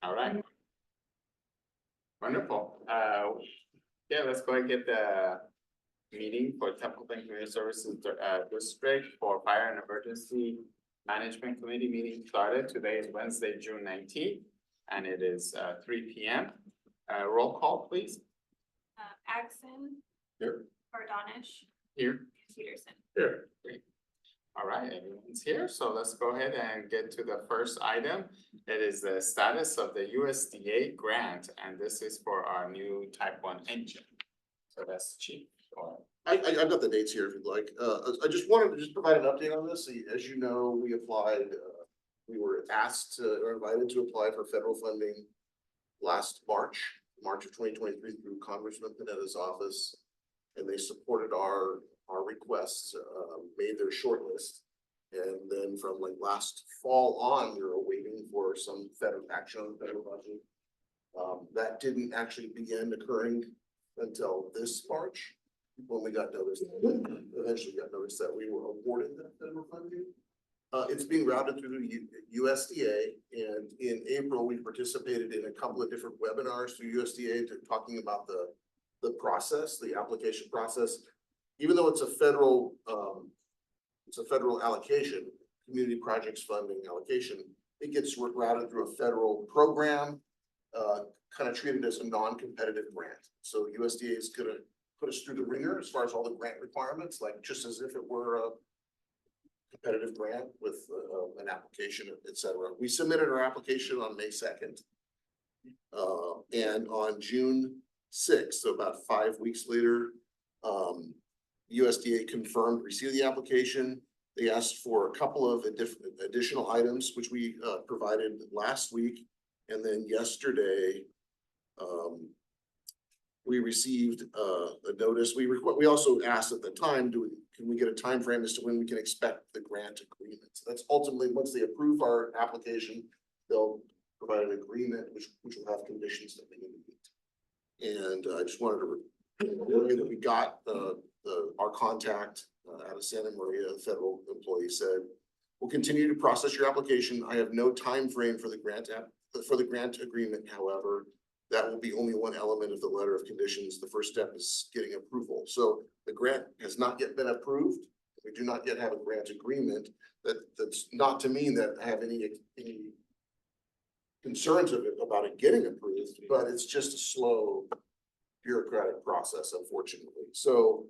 All right. Wonderful. Yeah, let's go and get the meeting for Temple Plain Community Services District for Fire and Emergency Management Committee meeting started. Today is Wednesday, June 19th, and it is 3 p.m. Roll call, please. Axon. Here. Bardonish. Here. Peterson. Here. Great. All right, everyone's here, so let's go ahead and get to the first item. It is the status of the USDA grant, and this is for our new Type 1 engine. So that's Chief. I've got the dates here if you'd like. I just wanted to provide an update on this. As you know, we applied, we were asked or invited to apply for federal funding last March of 2023 through Congressman Panetta's office. And they supported our requests, made their short list. And then from like last fall on, we were waiting for some federal action on the federal budget. That didn't actually begin occurring until this March, when we got notice, eventually got notice that we were awarded that federal funding. It's being routed through the USDA, and in April, we participated in a couple of different webinars through USDA talking about the process, the application process. Even though it's a federal allocation, community projects funding allocation, it gets routed through a federal program, kind of treated as a non-competitive grant. So USDA is gonna put us through the ringer as far as all the grant requirements, like just as if it were a competitive grant with an application, et cetera. We submitted our application on May 2nd. And on June 6th, so about 5 weeks later, USDA confirmed receipt of the application. They asked for a couple of additional items, which we provided last week. And then yesterday, we received a notice. We also asked at the time, can we get a time frame as to when we can expect the grant agreement? So that's ultimately, once they approve our application, they'll provide an agreement which will have conditions that we need to meet. And I just wanted to relay that we got our contact out of Santa Maria, the federal employee said, "We'll continue to process your application. I have no time frame for the grant agreement. However, that will be only one element of the letter of conditions. The first step is getting approval." So the grant has not yet been approved. We do not yet have a grant agreement. That's not to mean that I have any concerns about it getting approved, but it's just a slow bureaucratic process, unfortunately. So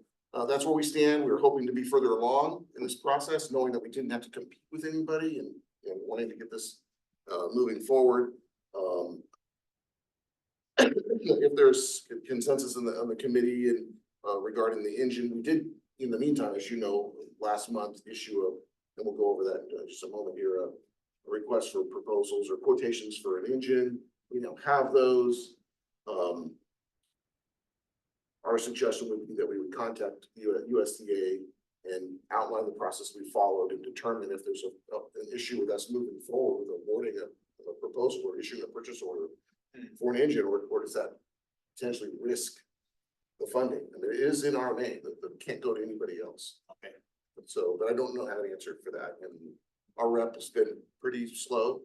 that's where we stand. We're hoping to be further along in this process, knowing that we didn't have to compete with anybody and wanting to get this moving forward. If there's consensus on the committee and regarding the engine, we did, in the meantime, as you know, last month issue and we'll go over that in just a moment here, a request for proposals or quotations for an engine. We now have those. Our suggestion would be that we would contact USDA and outline the process we followed and determine if there's an issue with us moving forward with awarding a proposal or issuing a purchase order for an engine, or does that potentially risk the funding? I mean, it is in our name, that can't go to anybody else. Okay. So, but I don't know how to answer for that. And our rep has been pretty slow.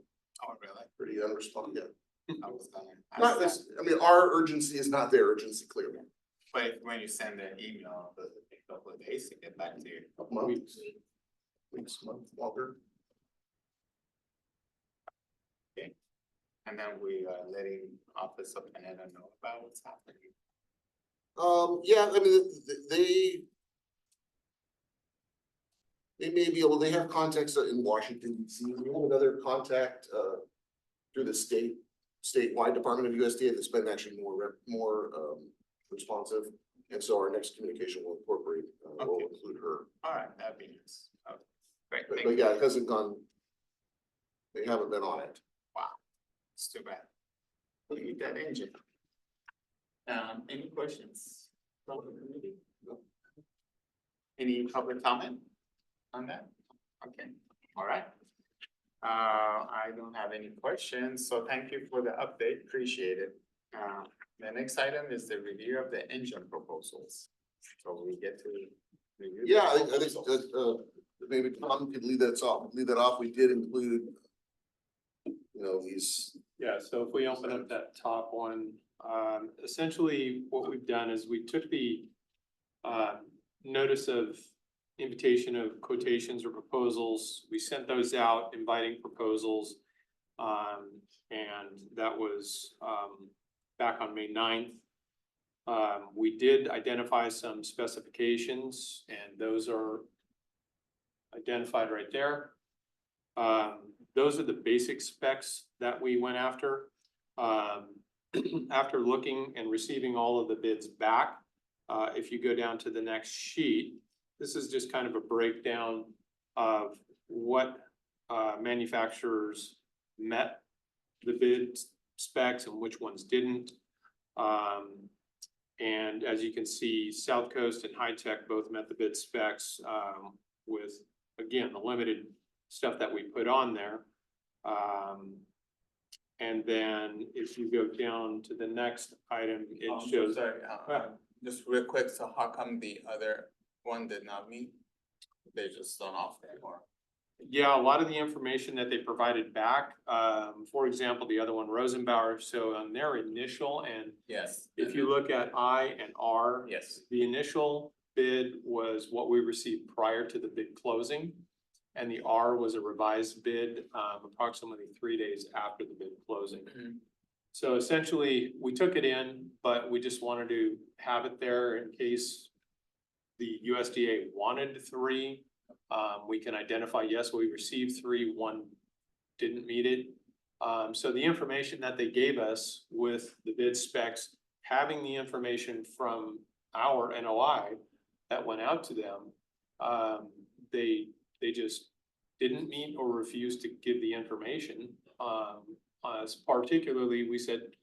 Oh, really? Pretty unresponsive. I was gonna Not ask this, I mean, our urgency is not their urgency, clearly. that. But when you send an email, does it take a couple of days to get back to you? Months, month, longer. And then we are letting Office of Panetta know about what's happening. Yeah, I mean, they may be able, they have contacts in Washington, D.C. We have another contact through the statewide Department of USDA that's been actually more responsive. And so our next communication will incorporate, will include her. All right, that'd be nice. Okay, great. But yeah, it hasn't gone, they haven't been on it. Wow, it's too bad. We need that engine. Any questions from the committee? No. Any public comment on that? Okay, all right. I don't have any questions, so thank you for the update, appreciate it. The next item is the review of the engine proposals. So we get to review. Yeah, I think maybe Tom could lead that off. We did include, you know, these Yeah, so if we open up that top one, essentially what we've done is we took the notice of invitation of quotations or proposals. We sent those out inviting proposals. And that was back on May 9th. We did identify some specifications and those are identified right there. Those are the basic specs that we went after. After looking and receiving all of the bids back, if you go down to the next sheet, this is just kind of a breakdown of what manufacturers met the bid specs and which ones didn't. And as you can see, South Coast and High Tech both met the bid specs with, again, the limited stuff that we put on there. And then if you go down to the next item, it shows. Sorry, just real quick, so how come the other one did not meet? They just don't off there or? Yeah, a lot of the information that they provided back, for example, the other one, Rosenbauer, so on their initial, and Yes. if you look at I and R. Yes. The initial bid was what we received prior to the bid closing. And the R was a revised bid, approximately 3 days after the bid closing. Mhm. So essentially, we took it in, but we just wanted to have it there in case the USDA wanted 3. We can identify, yes, we received 3, 1 didn't meet it. So the information that they gave us with the bid specs, having the information from our NOI that went out to them, they just didn't meet or refused to give the information. Particularly, we said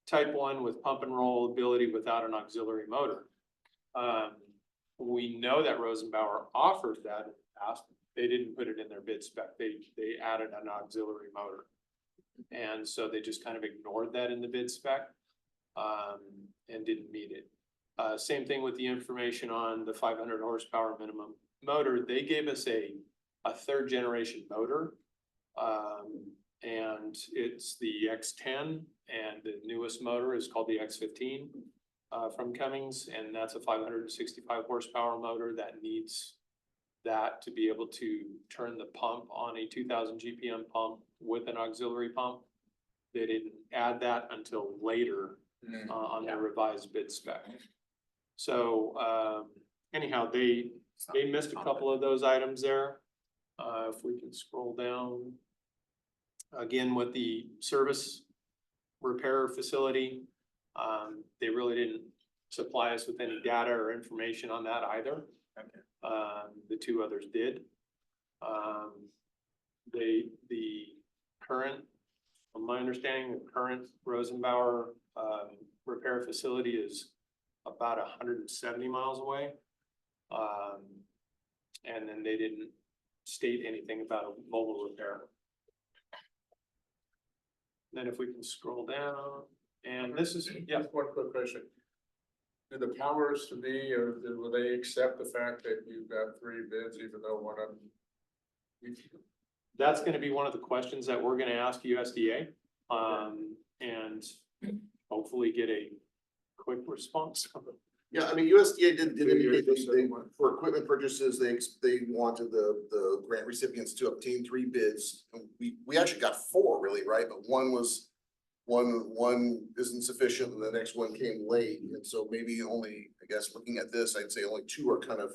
type 1 with pump and roll ability without an auxiliary motor. We know that Rosenbauer offered that in the past. They didn't put it in their bid spec. They added an auxiliary motor. And so they just kind of ignored that in the bid spec and didn't meet it. Same thing with the information on the 500 horsepower minimum motor. They gave us a 3rd generation motor. And it's the X10 and the newest motor is called the X15 from Cummins. And that's a 565 horsepower motor that needs that to be able to turn the pump on a 2000 GPM pump with an auxiliary pump. They didn't add that until later on the revised bid spec. So anyhow, they missed a couple of those items there. If we can scroll down. Again, with the service repair facility, they really didn't supply us with any data or information on that either. Okay. The 2 others did. The current, from my understanding, the current Rosenbauer repair facility is about 170 miles away. And then they didn't state anything about a mobile repair. Then if we can scroll down, and this is, yeah. Just one quick question. Do the powers to be, or will they accept the fact that you've got 3 bids, even though one of them? That's gonna be one of the questions that we're gonna ask USDA, and hopefully get a quick response. Yeah, I mean, USDA did Maybe indicate yours they, is one. for equipment purchases, they wanted the grant recipients to obtain 3 bids. And we actually got 4 really, right? But one isn't sufficient and the next one came late. And so maybe only, I guess, looking at this, I'd say only 2 are kind of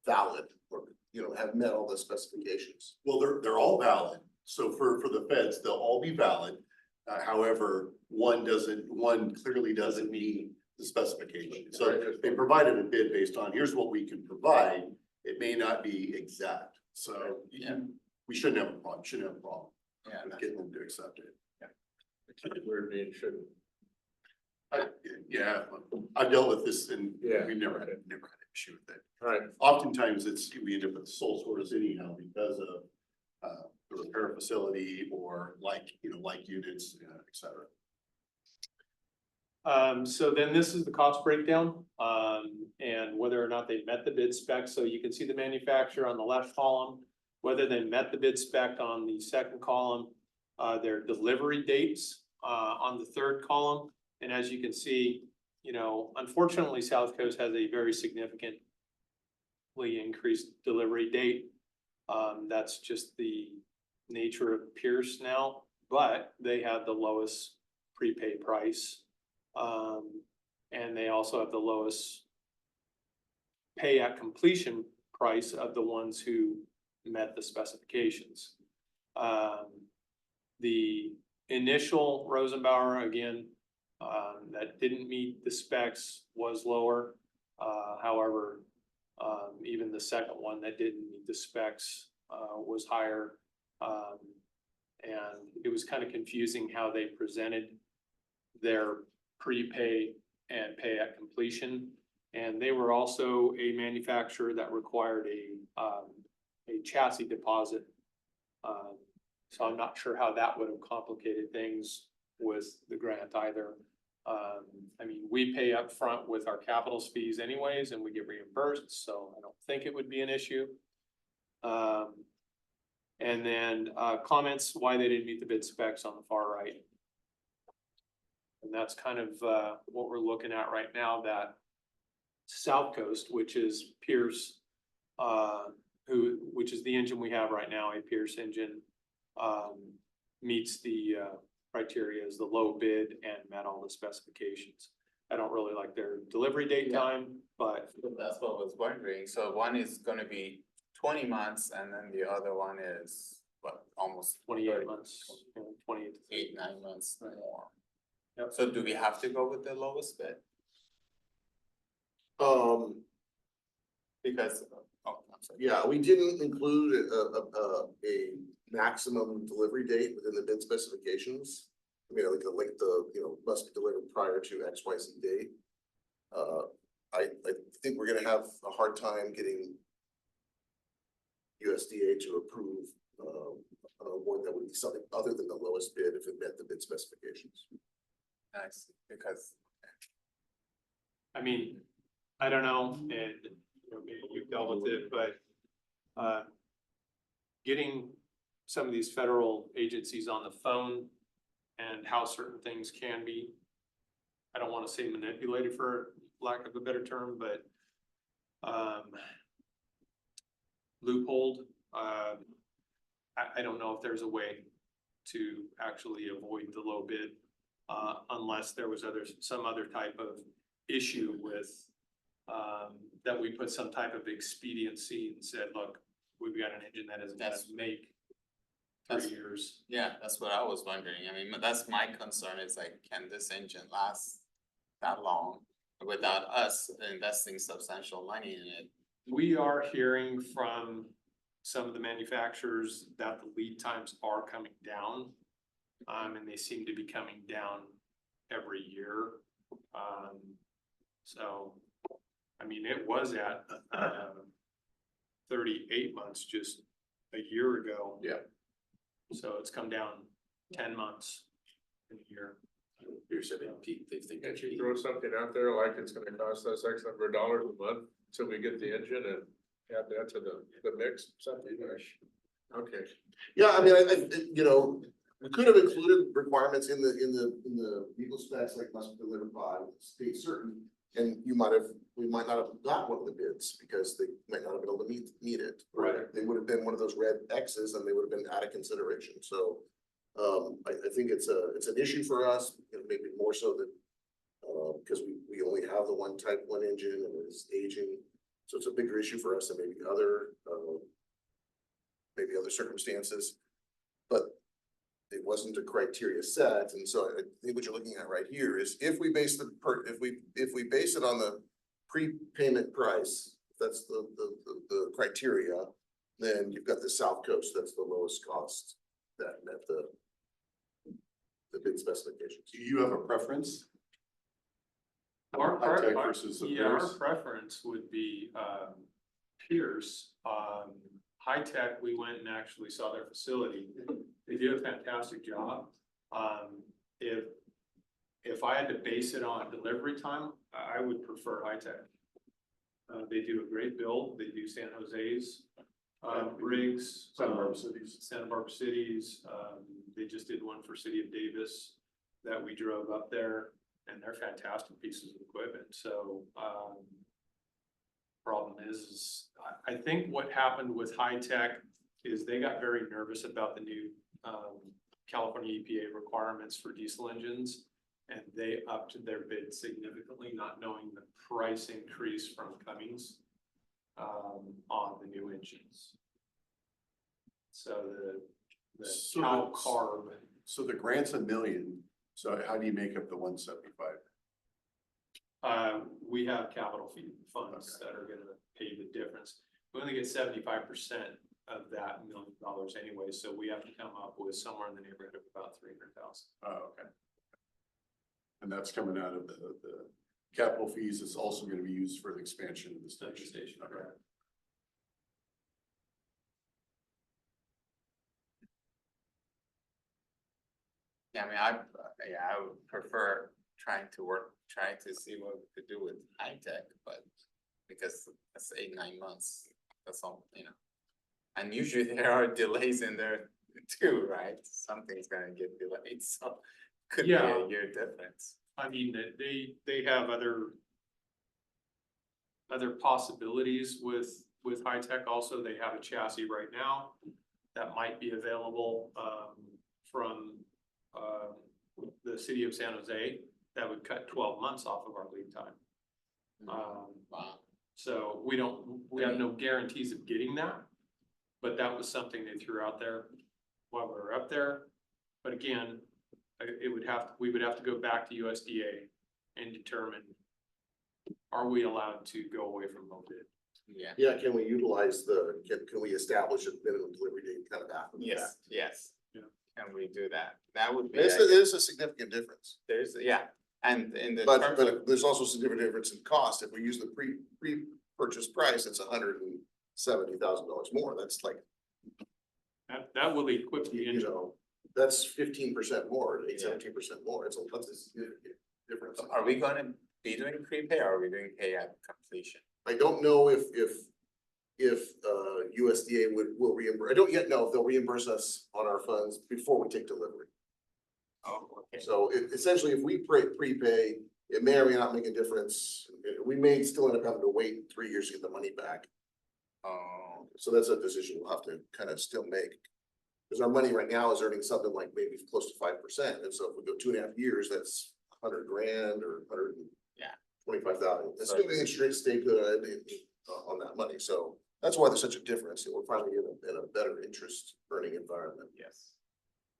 valid or, have met all the specifications. Well, they're all valid. So for the feds, they'll all be valid. However, one clearly doesn't meet the specification. So they provided a bid based on, here's what we can provide. It may not be exact. So we shouldn't have a problem, Yeah. with getting them to accept it. We're being shouldn't. Yeah, I've dealt with this and Yeah. we've never had an issue with it. Right. Oftentimes we end up with sole source anyhow because of the repair facility or like units, et cetera. So then this is the cost breakdown, and whether or not they met the bid spec. So you can see the manufacturer on the left column, whether they met the bid spec on the second column, their delivery dates, on the third column. And as you can see, you know, unfortunately, South Coast has a very significantly increased delivery date. That's just the nature of Pierce now, but they have the lowest prepay price. And they also have the lowest pay at completion price of the ones who met the specifications. The initial Rosenbauer, again, that didn't meet the specs was lower. However, even the second one that didn't meet the specs, was higher. And it was kind of confusing how they presented their prepay and pay at completion. And they were also a manufacturer that required a chassis deposit. So I'm not sure how that would have complicated things with the grant either. I mean, we pay up front with our capital fees anyways, and we get reimbursed, so I don't think it would be an issue. And then, comments why they didn't meet the bid specs on the far right. And that's kind of, what we're looking at right now, that South Coast, which is Pierce, which is the engine we have right now, a Pierce engine, meets the, criteria as the low bid and met all the specifications. I don't really like their delivery date time, but That's what I was wondering. So one is gonna be 20 months and then the other one is what, almost 28 months, 28 to 30. 8, 9 months more. Yep. So do we have to go with the lowest bid? Because, oh, I'm sorry. Yeah, we didn't include a maximum delivery date within the bid specifications. I mean, like the must be delivered prior to XYZ date. I think we're gonna have a hard time getting USDA to approve an award that would be something other than the lowest bid if it met the bid specifications. I see, because I mean, I don't know, and you know, maybe you've dealt with it, but getting some of these federal agencies on the phone and how certain things can be, I don't want to say manipulated for lack of a better term, but loopholed. I don't know if there's a way to actually avoid the low bid, unless there was some other type of issue with that we put some type of expediency and said, look, we've got an engine that isn't gonna make 3 years. yeah, that's what I was wondering. I mean, that's my concern is like, can this engine last that long without us investing substantial money in it? We are hearing from some of the manufacturers that the lead times are coming down. And they seem to be coming down every year. So, I mean, it was at 38 months just a year ago. Yeah. So it's come down 10 months in a year. Here's a peak, they think. Can't you throw something out there like it's gonna cost us X number of dollars a month until we get the engine and add that to the mix, something, okay. Yeah, I mean, we could have included requirements in the legal specs, like must be delivered by state certain. And we might not have got one of the bids because they might not have been able to meet it. Right. They would have been one of those red X's and they would have been out of consideration, so. I think it's an issue for us, maybe more so than, because we only have the one type 1 engine and it's aging. So it's a bigger issue for us than maybe other circumstances. But it wasn't a criteria set, and so I think what you're looking at right here is if we base if we base it on the prepayment price, that's the criteria, then you've got the South Coast, that's the lowest cost that met the bid specifications. Do you have a preference? Our High-tech versus the yeah, our Pierce? preference would be Pierce. High Tech, we went and actually saw their facility. They do a fantastic job. If I had to base it on delivery time, I would prefer High Tech. They do a great build. They do San Jose's rigs, Santa Barbara cities. Santa Barbara cities, they just did one for City of Davis that we drove up there, and they're fantastic pieces of equipment, so, problem is I think what happened with High Tech is they got very nervous about the new, California EPA requirements for diesel engines. And they upped their bid significantly, not knowing the price increase from Cummins, on the new engines. So the So cow the- carb, So the grant's $1 million, so how do you make up the 175? we have capital fee funds that are gonna pay the difference. We only get 75% of that $1 million anyway, so we have to come up with somewhere in the neighborhood of about 300,000. Oh, okay. And that's coming out of the capital fees. It's also gonna be used for the expansion of the station. Station, Okay. correct. Yeah, I mean, I would prefer trying to see what we could do with high tech, but because that's 8, 9 months, that's all, you know. And usually there are delays in there too, right? Something's gonna get delayed, so could be Yeah. a year difference. I mean, they have other possibilities with High Tech also. They have a chassis right now that might be available, from, the city of San Jose that would cut 12 months off of our lead time. Wow. So we have no guarantees of getting that, but that was something they threw out there while we were up there. But again, we would have to go back to USDA and determine, are we allowed to go away from low bid? Yeah, Yeah, can we utilize can we establish a minimum delivery date kind of after the fact? yes. Yeah. Can we do that? That would be, It is a significant difference, yeah, and in the but, terms of, but there's also a significant difference in cost. If we use the pre-purchase price, it's $170,000 more. That's like, That will equip the you engine. know, that's 15% more, 17% more. That's a significant difference. are we gonna be doing prepay or are we doing pay at completion? I don't know if USDA will reimburse, I don't yet know if they'll reimburse us on our funds before we take delivery. Oh, okay. So essentially, if we prepay, it may or may not make a difference. We may still end up having to wait 3 years to get the money back. Oh, So that's a decision we'll have to kind of still make. Because our money right now is earning something like maybe close to 5%. And so if we go 2.5 years, that's 100 grand or 100. Yeah. 25,000. So- Assuming the interest rates stay good on that money. So that's why there's such a difference. We're finally in a better interest earning environment. yes.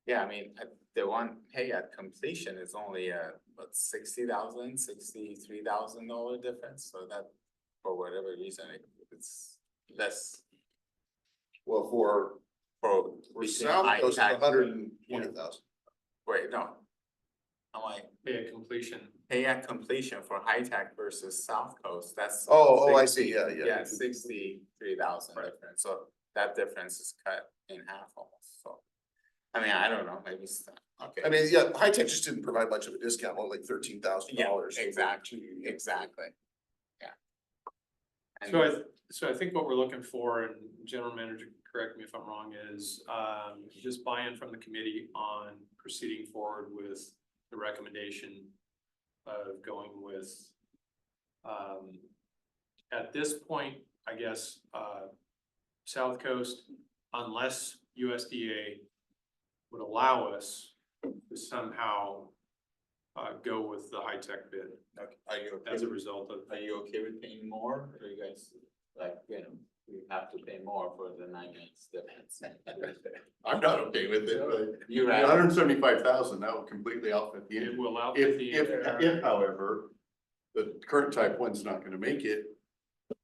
Yeah, I mean, the one pay at completion is only what, $63,000 difference, so that, for whatever reason, it's less Well, for between South Coast, high it's tech- 120,000. Wait, no. I'm like, Pay at completion. pay at completion for high tech versus South Coast, that's. Oh, I see. Yeah. Yeah, 63,000 difference, so that difference is cut in half almost, so. I mean, I don't know, maybe it's, okay. I mean, yeah, High Tech just didn't provide much of a discount, only like $13,000. Yeah, exactly, exactly, yeah. And- So I think what we're looking for, and General Manager, correct me if I'm wrong, is just buy-in from the committee on proceeding forward with the recommendation of going with, at this point, I guess, South Coast, unless USDA would allow us to somehow go with the High Tech bid Okay, are you okay as a with, result of. are you okay with paying more, or you guys, like, you know, we have to pay more for the 9 months difference? I'm not okay with it, but You rather, 175,000, that would completely outfit the It engine. will outfit If, the. if however, the current type one's not gonna make it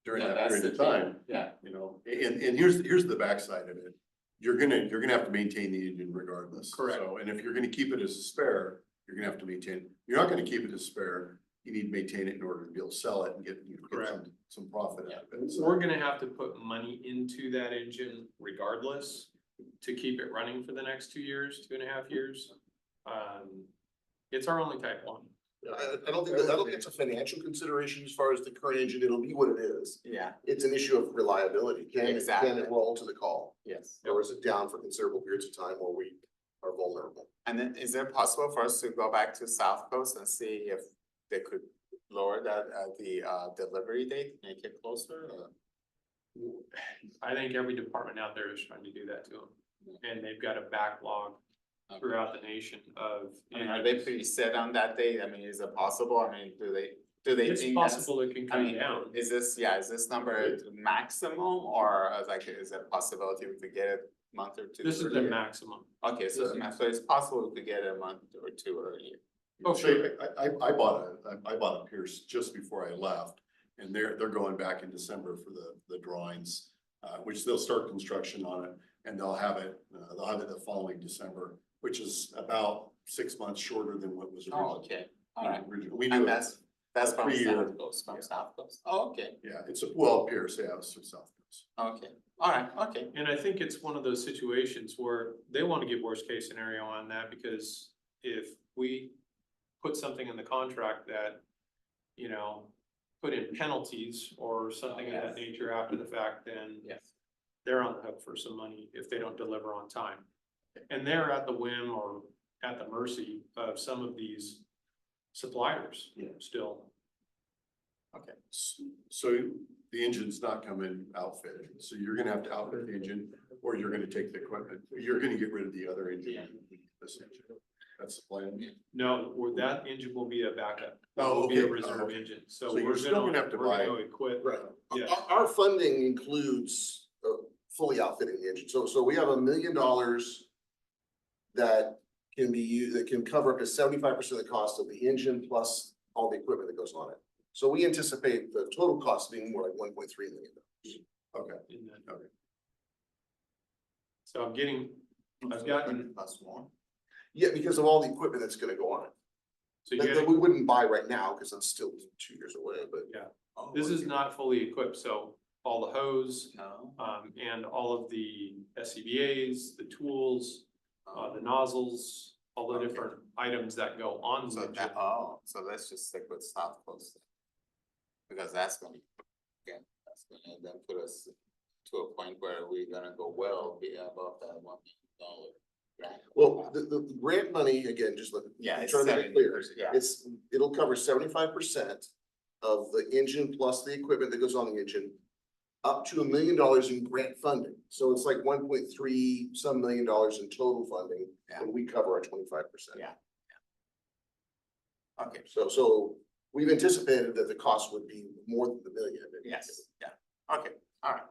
during Yeah, that that's period of the thing. time, yeah, you know, and here's the backside of it. You're gonna have to maintain the engine regardless. Correct. So, and if you're gonna keep it as a spare, you're gonna have to maintain, you're not gonna keep it as spare. You need to maintain it in order to be able to sell it and get Correct. some profit out of it. So- We're gonna have to put money into that engine regardless to keep it running for the next 2 years, 2.5 years. It's our only type one. I don't think it's a financial consideration as far as the current engine. It'll be what it is. yeah, It's an issue of reliability. Can Exactly. it roll to the call? yes. Or is it down for considerable periods of time where we are vulnerable. And then is it possible for us to go back to South Coast and see if they could lower that, delivery date, make it closer or? I think every department out there is trying to do that to them, and they've got a backlog throughout the nation of. I mean, are they pretty set on that date? I mean, is it possible? I mean, do they It's think that's? possible it can I come mean, down. is this number maximum or like, is it a possibility we could get it a month or two? This is the earlier? maximum. Okay, so it's possible we could get it a month or two earlier. Oh, sure. I bought a Pierce just before I left, and they're going back in December for the drawings. Which they'll start construction on it, and they'll have it the following December, which is about 6 months shorter than what was Oh, originally. okay, all right. We And knew it. that's from 3 year. South Coast, from South Coast. Oh, okay, Yeah, it's Pierce, yeah, it's from South Coast. okay, all right, okay. And I think it's one of those situations where they want to give worst case scenario on that, because if we put something in the contract that, you know, put in penalties or something of that nature after the fact, then Yes. they're on the hook for some money if they don't deliver on time. And they're at the whim or at the mercy of some of these suppliers still. Okay. So the engine's not coming outfitted, so you're gonna have to outfit the engine, or you're gonna take the equipment, you're gonna get rid of the other engine. Essentially. That's the plan. No, or that engine will be a backup. Oh, Will be a okay. reserve Okay. engine, So so you're we're still gonna have to buy- equip. Right. Yeah. Our funding includes fully outfitting the engine. So we have $1 million that can be used, that can cover up to 75% of the cost of the engine plus all the equipment that goes on it. So we anticipate the total cost being more like $1.3 million. Okay, in that. Okay. So I've gotten, Plus one. Yeah, because of all the equipment that's gonna go on it. so That you're we wouldn't buy right now, because it's still 2 years away, but. Oh, this is okay. not fully equipped, so all the hose, No. and all of the SCBA's, the tools, the nozzles, all the Okay. different items that go on the So engine. that, so let's just stick with South Coast. then. Because that's gonna, again, that's gonna then put us to a point where we're gonna go well be above that $1 million grant. Well, the grant money, again, just look. Yeah, it's trying to make it clear, 70%, yeah. it'll cover 75% of the engine plus the equipment that goes on the engine. Up to $1 million in grant funding, so it's like 1.3 some million dollars in total funding, Yeah. and we cover our 25%. Yeah. Okay, So we've anticipated that the cost would be more than the million. yes, yeah, okay, all right.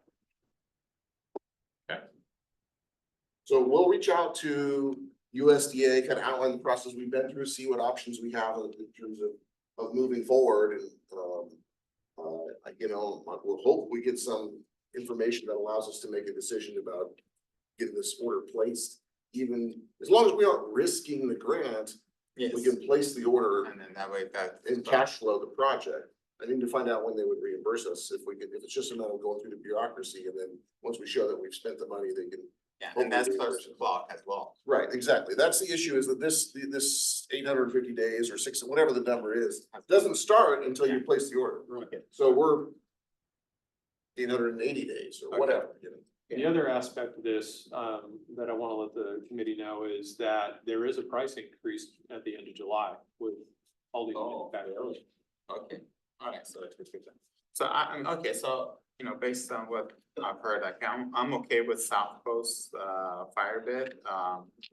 So we'll reach out to USDA, kind of outline the process we've been through, see what options we have in terms of moving forward and, we'll hope we get some information that allows us to make a decision about getting this order placed. Even, as long as we aren't risking the grant, Yes, we can place the order and then that way that. and cash flow the project. I need to find out when they would reimburse us, if it's just a matter of going through the bureaucracy, and then once we show that we've spent the money, they can. Yeah, and that's first block as well. Right, exactly. That's the issue, is that this 850 days or six, whatever the number is, doesn't start until you place the order. Okay. So we're 880 days or whatever, The other aspect of this, that I wanna let the committee know is that there is a price increase at the end of July with all these Oh. manufacturers. Okay, alright, so that's good. So I'm, okay, so, based on what I've heard, like, I'm okay with South Coast, fire bid,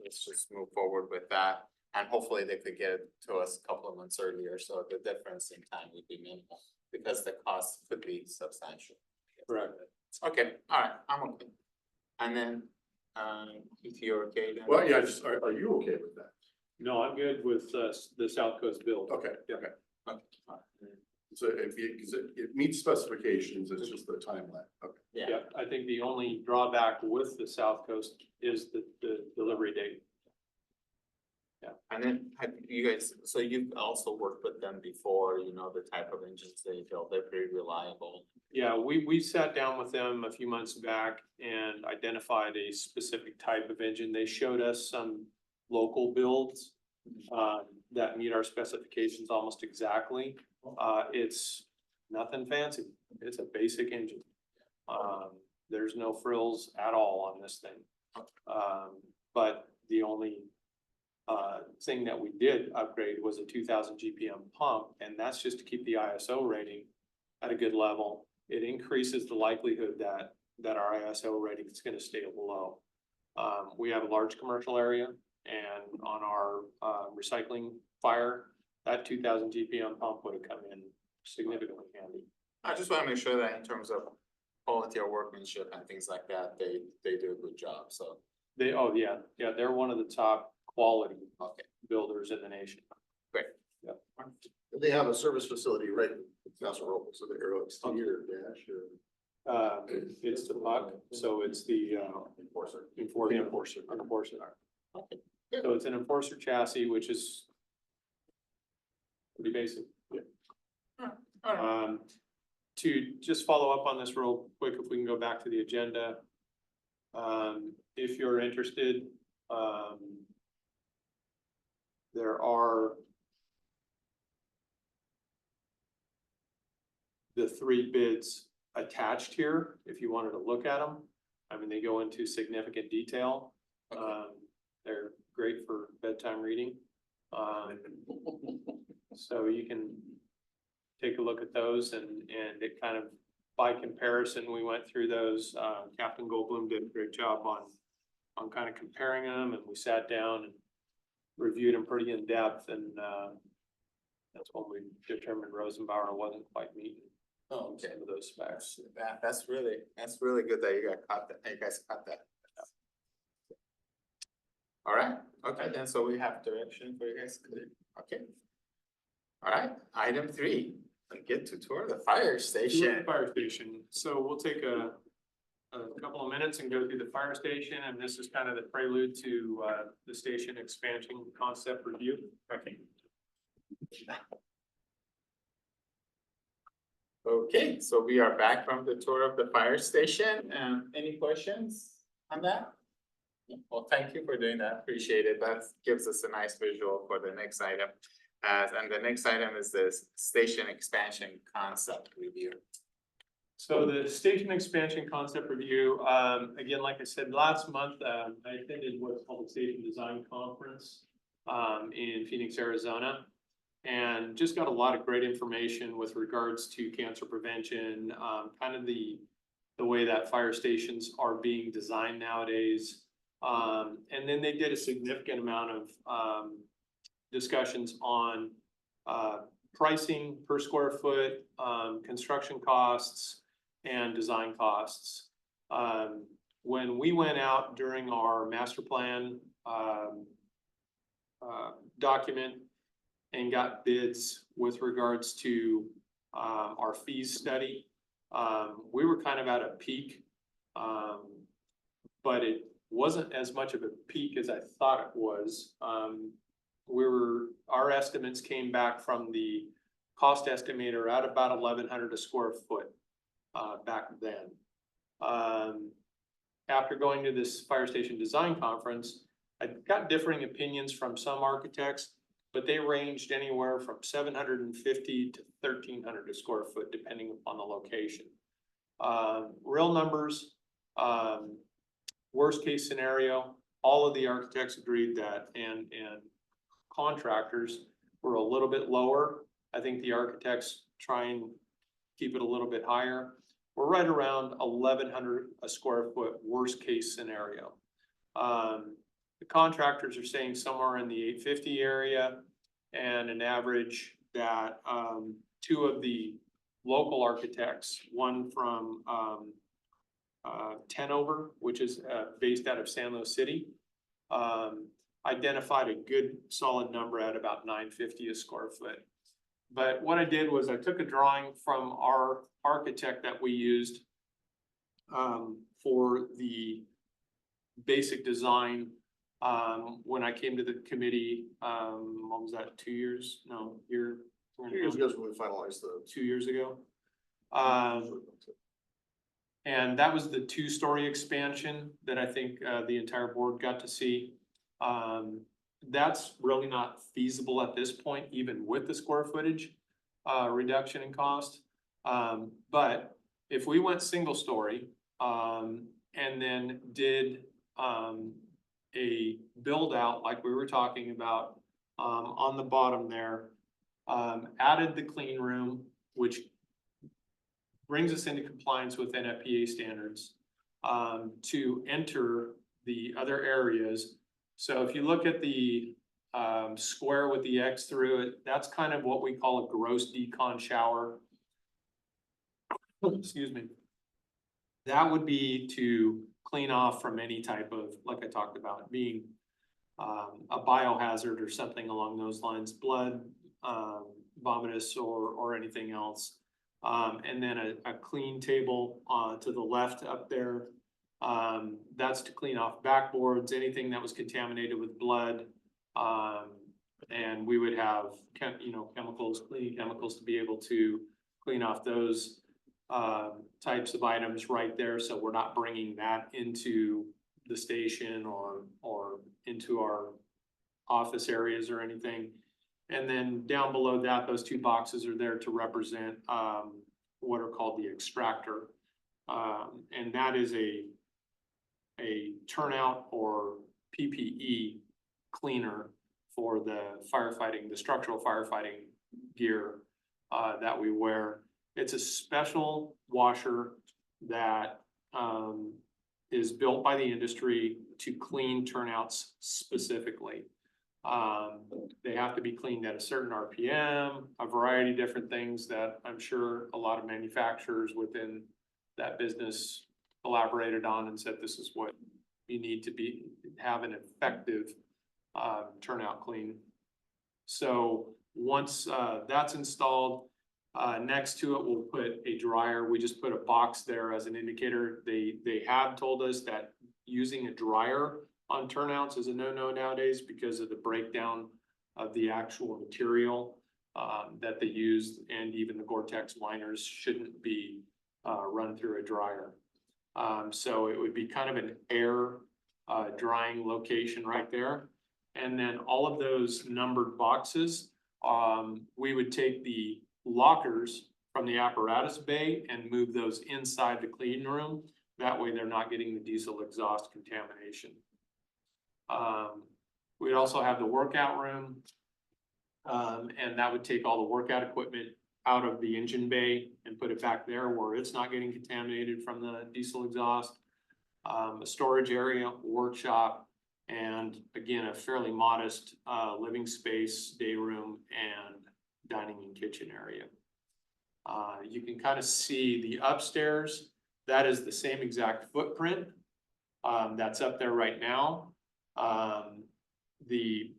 let's just move forward with that. And hopefully they could get it to us a couple of months earlier, so the difference in time would be minimal, because the cost could be substantial. Correct. Okay, alright, I'm okay. And then, if you're okay, then. Well, yeah, are you okay with that? No, I'm good with, the South Coast build. Okay, Yeah. okay. Okay, alright. So because it meets specifications, it's just the timeline, okay. Yeah, Yeah, I think the only drawback with the South Coast is the delivery date. and then have you guys, so you've also worked with them before, the type of engines they build, they're pretty reliable. Yeah, we sat down with them a few months back and identified a specific type of engine. They showed us some local builds that meet our specifications almost exactly. It's nothing fancy. It's a basic engine. There's no frills at all on this thing. But the only thing that we did upgrade was a 2,000 GPM pump, and that's just to keep the ISO rating at a good level. It increases the likelihood that our ISO rating is gonna stay low. We have a large commercial area, and on our recycling fire, that 2,000 GPM pump would have come in significantly handy. I just wanna make sure that in terms of quality of workmanship and things like that, they do a good job, so, Oh, yeah, they're one of the top quality okay. builders in the nation. They have a service facility right in Casa Robles, so the arrow exterior dash or. It's the puck, so it's the Enforcer. enforcer. Okay. So it's an enforcer chassis, which is pretty basic. Alright. To just follow up on this real quick, if we can go back to the agenda. If you're interested, there are the 3 bids attached here, if you wanted to look at them. I mean, they go into significant detail. They're great for bedtime reading. So you can take a look at those and it kind of, by comparison, we went through those. Captain Goldblum did a great job on kind of comparing them, and we sat down and reviewed them pretty in depth, and that's when we determined Rosenbauer wasn't quite meeting Oh, okay. some of those specs. That's really good that you guys caught that. All right, okay, then, so we have direction for you guys, okay. All right, item 3, get to tour the fire station. Fire station. So we'll take a couple of minutes and go through the fire station, and this is kind of the prelude to the station expansion concept review. Okay. Okay, so we are back from the tour of the fire station. Any questions on that? Well, thank you for doing that. Appreciate it. That gives us a nice visual for the next item. And the next item is the station expansion concept review. So the station expansion concept review, again, like I said, last month, I attended what's called the Station Design Conference in Phoenix, Arizona. And just got a lot of great information with regards to cancer prevention, kind of the way that fire stations are being designed nowadays. And then they did a significant amount of discussions on pricing per square foot, construction costs, and design costs. When we went out during our master plan document and got bids with regards to our fees study, we were kind of at a peak, but it wasn't as much of a peak as I thought it was. Our estimates came back from the cost estimator at about 1,100 a square foot back then. After going to this fire station design conference, I got differing opinions from some architects, but they ranged anywhere from 750 to 1,300 a square foot, depending upon the location. Real numbers, worst case scenario, all of the architects agreed that, and contractors were a little bit lower. I think the architects try and keep it a little bit higher. We're right around 1,100 a square foot, worst case scenario. The contractors are saying somewhere in the 850 area, and an average that 2 of the local architects, one from Tenover, which is based out of San Luis City, identified a good solid number at about 950 a square foot. But what I did was I took a drawing from our architect that we used for the basic design. When I came to the committee, what was that, 2 years? No, year. 2 years ago is when we finalized the. 2 years ago. And that was the 2-story expansion that I think the entire board got to see. That's really not feasible at this point, even with the square footage reduction in cost. But if we went single story and then did a build out like we were talking about, on the bottom there. Added the clean room, which brings us into compliance with NFPA standards, to enter the other areas. So if you look at the, square with the X through it, that's kind of what we call a gross decon shower. Excuse me. That would be to clean off from any type of, like I talked about, being a biohazard or something along those lines, blood, vomitus or anything else. And then a clean table to the left up there. That's to clean off backboards, anything that was contaminated with blood. And we would have chemicals, cleaning chemicals to be able to clean off those types of items right there. So we're not bringing that into the station or into our office areas or anything. And then down below that, those two boxes are there to represent what are called the extractor. And that is a turnout or PPE cleaner for the firefighting, the structural firefighting gear that we wear. It's a special washer that is built by the industry to clean turnouts specifically. They have to be cleaned at a certain RPM, a variety of different things that I'm sure a lot of manufacturers within that business collaborated on and said, this is what you need to have an effective turnout clean. So once that's installed, next to it, we'll put a dryer. We just put a box there as an indicator. They have told us that using a dryer on turnouts is a no-no nowadays because of the breakdown of the actual material that they use, and even the Gore-Tex liners shouldn't be run through a dryer. So it would be kind of an air drying location right there. And then all of those numbered boxes, we would take the lockers from the apparatus bay and move those inside the clean room. That way they're not getting the diesel exhaust contamination. We'd also have the workout room, and that would take all the workout equipment out of the engine bay and put it back there where it's not getting contaminated from the diesel exhaust. A storage area, workshop, and again, a fairly modest living space, day room, and dining and kitchen area. You can kind of see the upstairs. That is the same exact footprint that's up there right now. The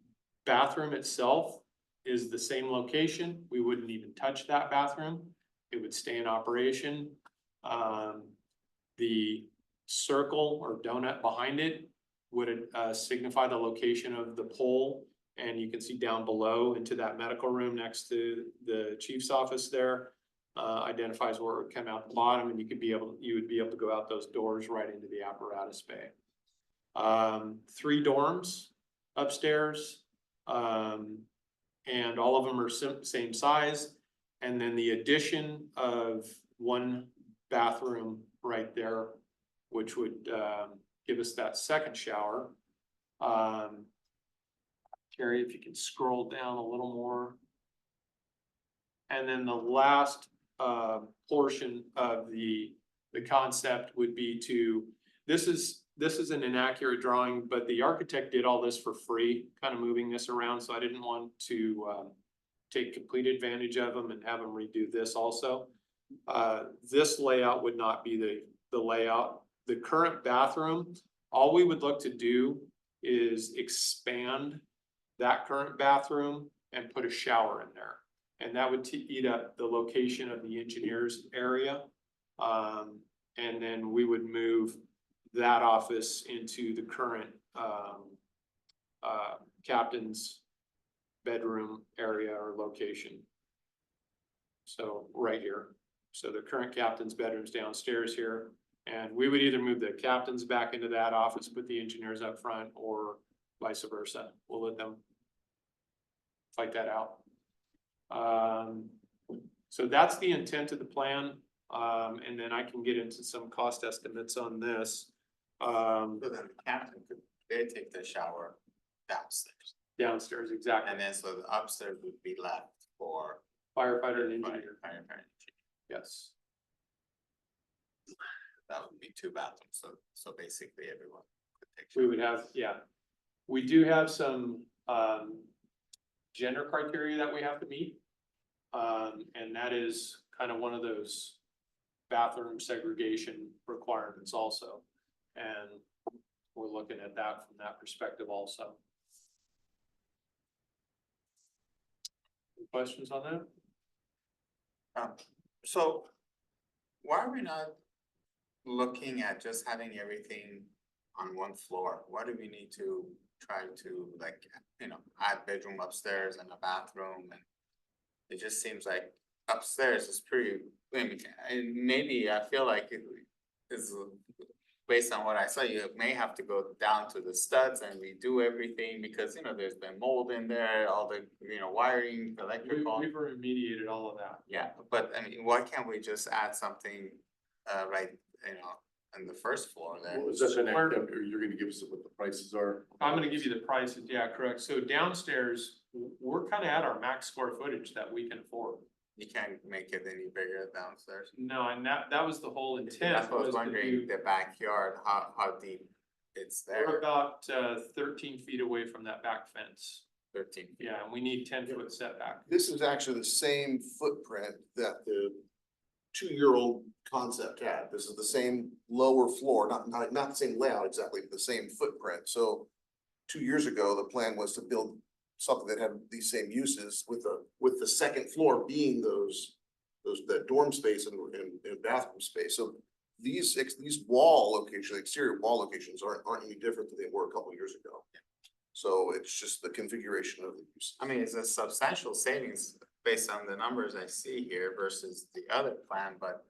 bathroom itself is the same location. We wouldn't even touch that bathroom. It would stay in operation. The circle or donut behind it would signify the location of the pole. And you can see down below into that medical room next to the chief's office there, identifies where it would come out the bottom, and you would be able to go out those doors right into the apparatus bay. 3 dorms upstairs, and all of them are same size. And then the addition of 1 bathroom right there, which would give us that second shower. Terry, if you can scroll down a little more. And then the last portion of the concept would be to, this is an inaccurate drawing, but the architect did all this for free, kind of moving this around. So I didn't want to take complete advantage of them and have them redo this also. This layout would not be the layout. The current bathroom, all we would look to do is expand that current bathroom and put a shower in there. And that would eat up the location of the engineer's area. And then we would move that office into the current captain's bedroom area or location. So right here. So the current captain's bedroom's downstairs here. And we would either move the captains back into that office, put the engineers up front, or vice versa. We'll let them fight that out. So that's the intent of the plan. And then I can get into some cost estimates on this. So that the captain could they take the shower downstairs. Downstairs, exactly. And then so the upstairs would be left for Firefighter and engineer, firefighter. yes. That would be 2 bathrooms, so basically everyone could take. We would have, yeah. We do have some, gender criteria that we have to meet. And that is kind of one of those bathroom segregation requirements also. And we're looking at that from that perspective also. Any questions on that? So why are we not looking at just having everything on one floor? Why do we need to try to like, add bedroom upstairs and a bathroom? And it just seems like upstairs is pretty, I mean, and maybe I feel like it is based on what I saw, you may have to go down to the studs and redo everything because, there's been mold in there, all the, wiring, electrical. We've remediated all of that. Yeah, but I mean, why can't we just add something, right, on the first floor there? What was that the next step, or you're gonna give us what the prices are? I'm gonna give you the prices, yeah, correct. So downstairs, we're kind of at our max square footage that we can afford. You can't make it any bigger downstairs. No, and that was the whole intent. That's what I was was to wondering, do- the backyard, how deep it's We're there, about 13 feet away from that back fence. 13 feet. Yeah, and we need 10-foot setback. This is actually the same footprint that the 2-year-old concept had. This is the same lower floor, not the same layout exactly, but the same footprint. So 2 years ago, the plan was to build something that had these same uses with the second floor being that dorm space and bathroom space. So these wall locations, exterior wall locations aren't any different than they were a couple years ago. So it's just the configuration of the use. I mean, it's a substantial savings based on the numbers I see here versus the other plan, but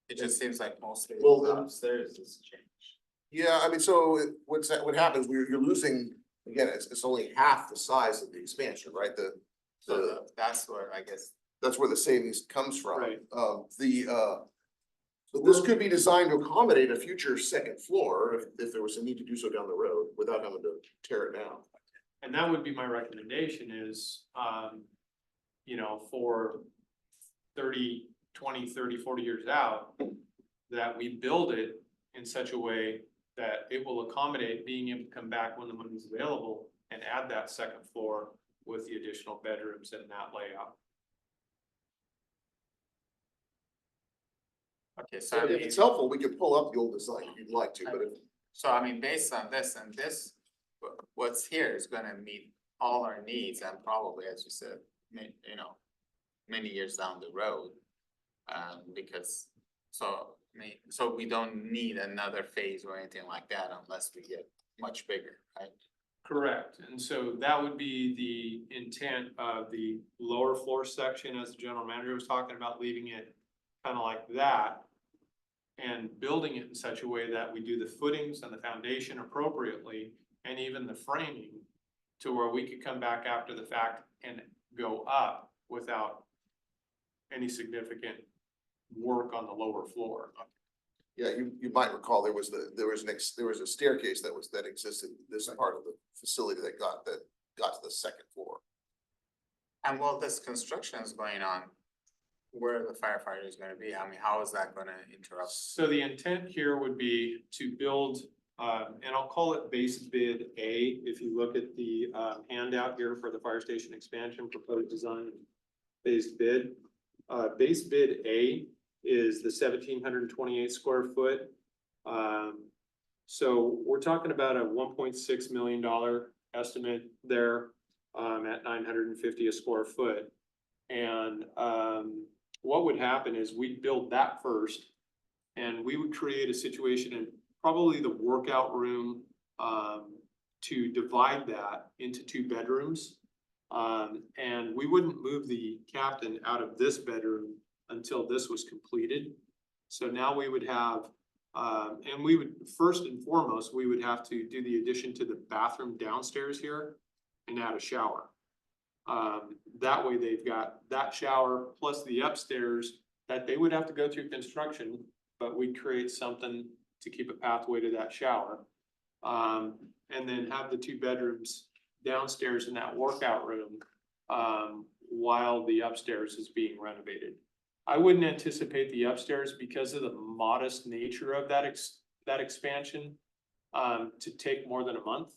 it just seems like mostly Well, upstairs is changed. Yeah, I mean, so what happens, you're losing, again, it's only half the size of the expansion, right? So that's where I guess, That's where the savings comes from. Right. So this could be designed to accommodate a future second floor if there was a need to do so down the road without having to tear it down. And that would be my recommendation is, for 20, 30, 40 years out, that we build it in such a way that it will accommodate being able to come back when the money's available and add that second floor with the additional bedrooms in that layout. okay, so I If mean, it's helpful, we could pull up the old design if you'd like to, but if so I mean, based on this and this, what's here is gonna meet all our needs and probably, as you said, many years down the road. Because, so we don't need another phase or anything like that unless we get much bigger, right? Correct, and so that would be the intent of the lower floor section, as the general manager was talking about, leaving it kind of like that. And building it in such a way that we do the footings and the foundation appropriately, and even the framing. To where we could come back after the fact and go up without any significant work on the lower floor. yeah, you might recall there was a staircase that existed in this part of the facility that got to the second floor. And while this construction is going on, where are the firefighters gonna be? I mean, how is that gonna interrupt? So the intent here would be to build, and I'll call it base bid A, if you look at the handout here for the fire station expansion proposed design. Base bid, base bid A is the 1,728 square foot. So we're talking about a $1.6 million estimate there, at 950 a square foot. And what would happen is we'd build that first, and we would create a situation in probably the workout room to divide that into 2 bedrooms. And we wouldn't move the captain out of this bedroom until this was completed. So now we would have, and we would, first and foremost, we would have to do the addition to the bathroom downstairs here and add a shower. That way they've got that shower plus the upstairs that they would have to go through construction, but we'd create something to keep a pathway to that shower. And then have the 2 bedrooms downstairs in that workout room, while the upstairs is being renovated. I wouldn't anticipate the upstairs because of the modest nature of that expansion, to take more than a month.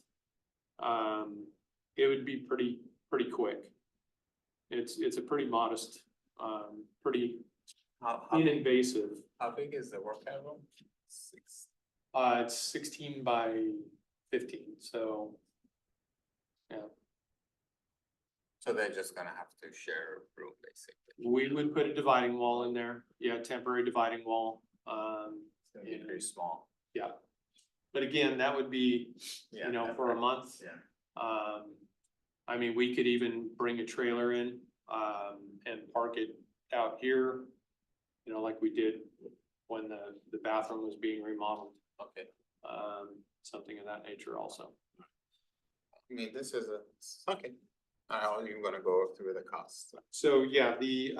It would be pretty quick. It's a pretty modest, pretty How invasive. big is the workout room? 6. It's 16 by 15, so. Yeah, So they're just gonna have to share a room, basically. we would put a dividing wall in there. Yeah, temporary dividing wall. It's gonna be pretty small. Yeah. But again, that would be, you know, for a month. Yeah. I mean, we could even bring a trailer in, and park it out here. You know, like we did when the bathroom was being remodeled, Okay, something of that nature also. I mean, this is okay. I'm even gonna go through the costs. So, yeah, the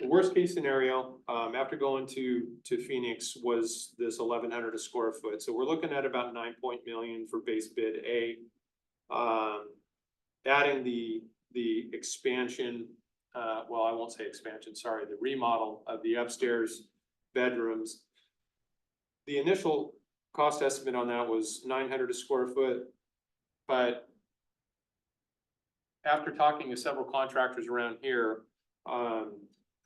worst case scenario, after going to Phoenix was this 1,100 a square foot. So we're looking at about 9 million for base bid A. Adding the expansion, well, I won't say expansion, sorry, the remodel of the upstairs bedrooms. The initial cost estimate on that was 900 a square foot, but after talking to several contractors around here, I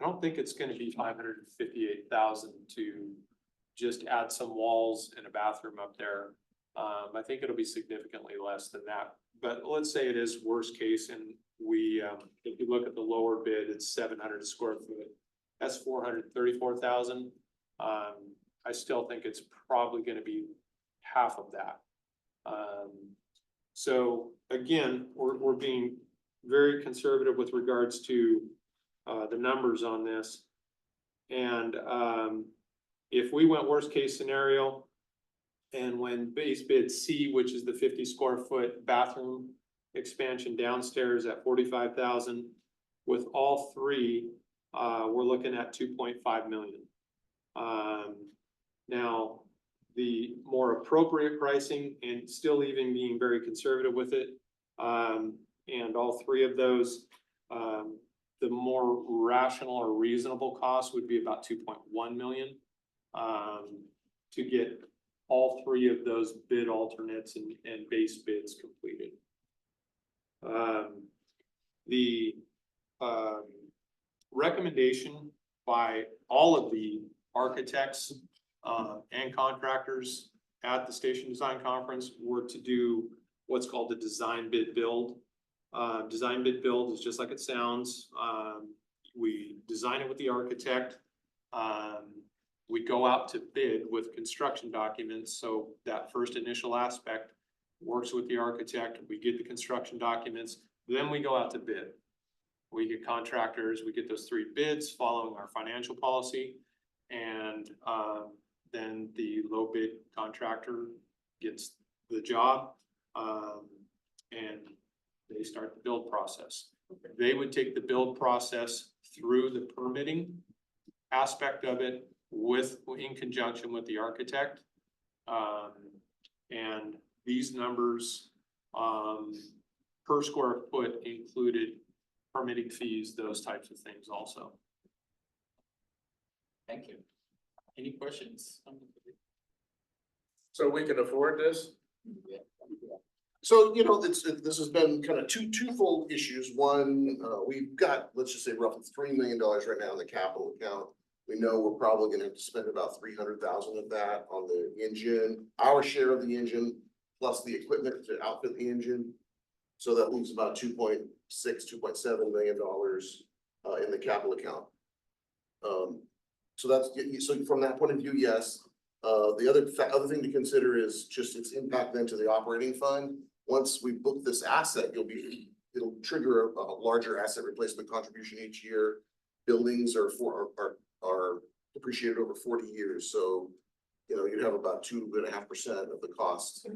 don't think it's gonna be 558,000 to just add some walls and a bathroom up there. I think it'll be significantly less than that, but let's say it is worst case and we, if you look at the lower bid, it's 700 a square foot. That's 434,000. I still think it's probably gonna be half of that. So again, we're being very conservative with regards to the numbers on this. And if we went worst case scenario and when base bid C, which is the 50 square foot bathroom expansion downstairs at 45,000, with all 3, we're looking at 2.5 million. Now, the more appropriate pricing and still even being very conservative with it, and all 3 of those, the more rational or reasonable cost would be about 2.1 million. To get all 3 of those bid alternates and base bids completed. The recommendation by all of the architects and contractors at the Station Design Conference were to do what's called the design bid build. Design bid build is just like it sounds. We design it with the architect. We go out to bid with construction documents, so that first initial aspect works with the architect. We get the construction documents, then we go out to bid. We get contractors, we get those 3 bids following our financial policy, and then the low bid contractor gets the job, and they start the build process. They would take the build process through the permitting aspect of it in conjunction with the architect. And these numbers, per square foot included permitting fees, those types of things also. Thank you. Any questions? So we can afford this? So, you know, this has been kind of twofold issues. One, we've got, let's just say roughly $3 million right now in the capital account. We know we're probably gonna have to spend about 300,000 of that on the engine, our share of the engine, plus the equipment to outfit the engine. So that leaves about $2.6, $2.7 million in the capital account. So that's, so from that point of view, yes. The other thing to consider is just its impact then to the operating fund. Once we book this asset, it'll trigger a larger asset replacement contribution each year. Buildings are depreciated over 40 years, so you know you'd have about 2.5% of the cost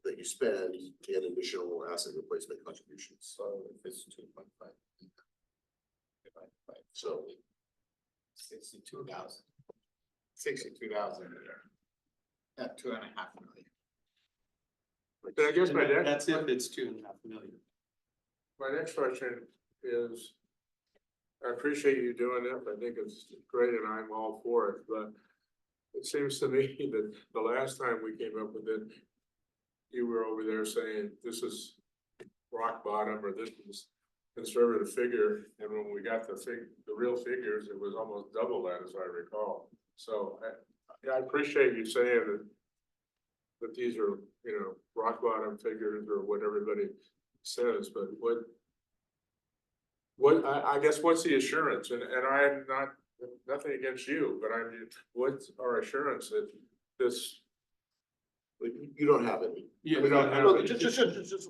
that you spend in additional asset replacement contributions. So if it's 2.5. So 62,000. 62,000 a year. At 2.5 million. But I guess That's if it's 2.5 million. my next question is, I appreciate you doing it, I think it's great and I'm all for it, but it seems to me that the last time we came up with it, you were over there saying this is rock bottom or this is conservative figure, and when we got the real figures, it was almost double that as I recall. So I appreciate you saying that these are, rock bottom figures or what everybody says, but I guess what's the assurance? And I'm not, nothing against you, but I mean, what's our assurance that this, You don't have any. Yeah, I mean, we don't have no, any. just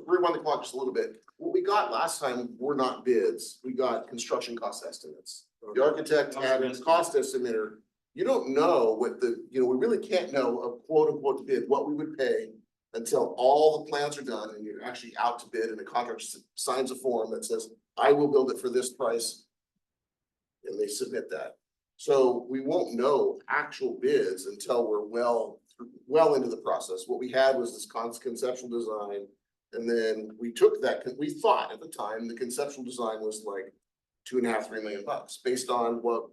rewind the clock just a little bit. What we got last time were not bids, we got construction cost estimates. The architect had a cost estimator. You don't know what we really can't know a quote unquote bid, what we would pay until all the plans are done and you're actually out to bid and the contractor signs a form that says, I will build it for this price. And they submit that. So we won't know actual bids until we're well into the process. What we had was this conceptual design. And then we took that, we thought at the time, the conceptual design was like $2.5, $3 million based on what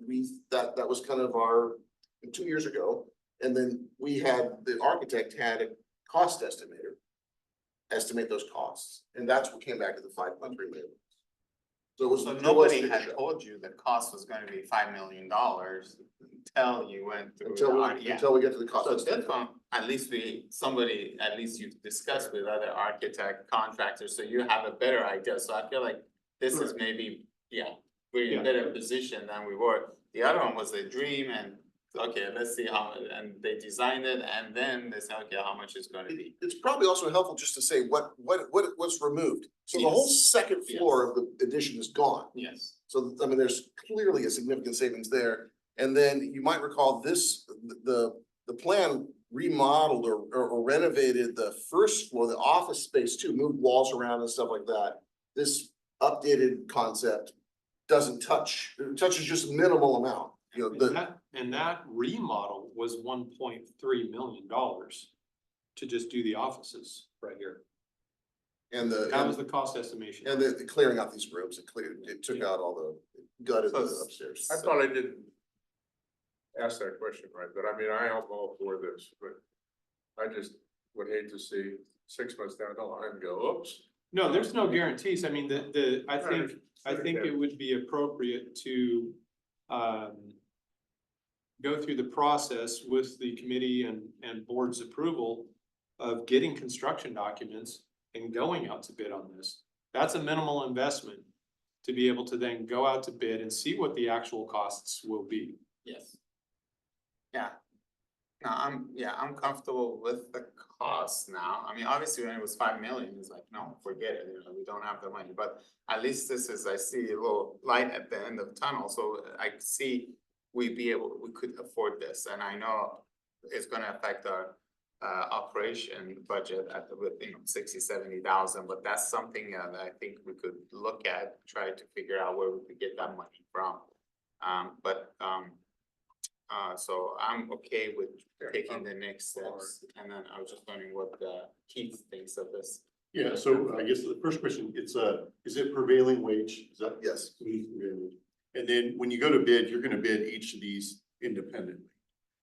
that was kind of our 2 years ago. And then the architect had a cost estimator estimate those costs. And that's what came back to the $5.3 million. So it was. So nobody had told you the cost was gonna be $5 million until you went through. Until we get to the cost. So estimate. this one, at least you've discussed with other architect contractors, so you have a better idea. So I feel like this is maybe, we're in a better position than we were. The other one was a dream and, okay, let's see how, and they designed it and then they say, okay, how much it's gonna be. It's probably also helpful just to say what's removed. So the whole Yes. second floor of the addition is gone. Yes. So, I mean, there's clearly a significant savings there. And then you might recall the plan remodeled or renovated the first floor, the office space too, moved walls around and stuff like that. This updated concept doesn't touch, it touches just a minimal amount, And that remodel was $1.3 million to just do the offices right here. That was the cost estimation. And the clearing out these rooms, it took out all the gutted the upstairs. I thought I didn't ask that question right, but I mean, I am all for this, but I just would hate to see 6 months down the line and go, oops. No, there's no guarantees. I mean, I think it would be appropriate to go through the process with the committee and board's approval of getting construction documents and going out to bid on this. That's a minimal investment to be able to then go out to bid and see what the actual costs will be. Yes. Yeah. No, I'm comfortable with the cost now. I mean, obviously when it was 5 million, it's like, no, forget it, we don't have the money, but at least I see a little light at the end of the tunnel, so I see we could afford this, and I know it's gonna affect our operation budget with 60,000-70,000, but that's something that I think we could look at, try to figure out where we could get that money from. So I'm okay with taking the next steps, and then I was just wondering what Keith thinks of this. Yeah, so I guess the first question, is it prevailing wage? Is that? Yes. And then when you go to bid, you're gonna bid each of these independently.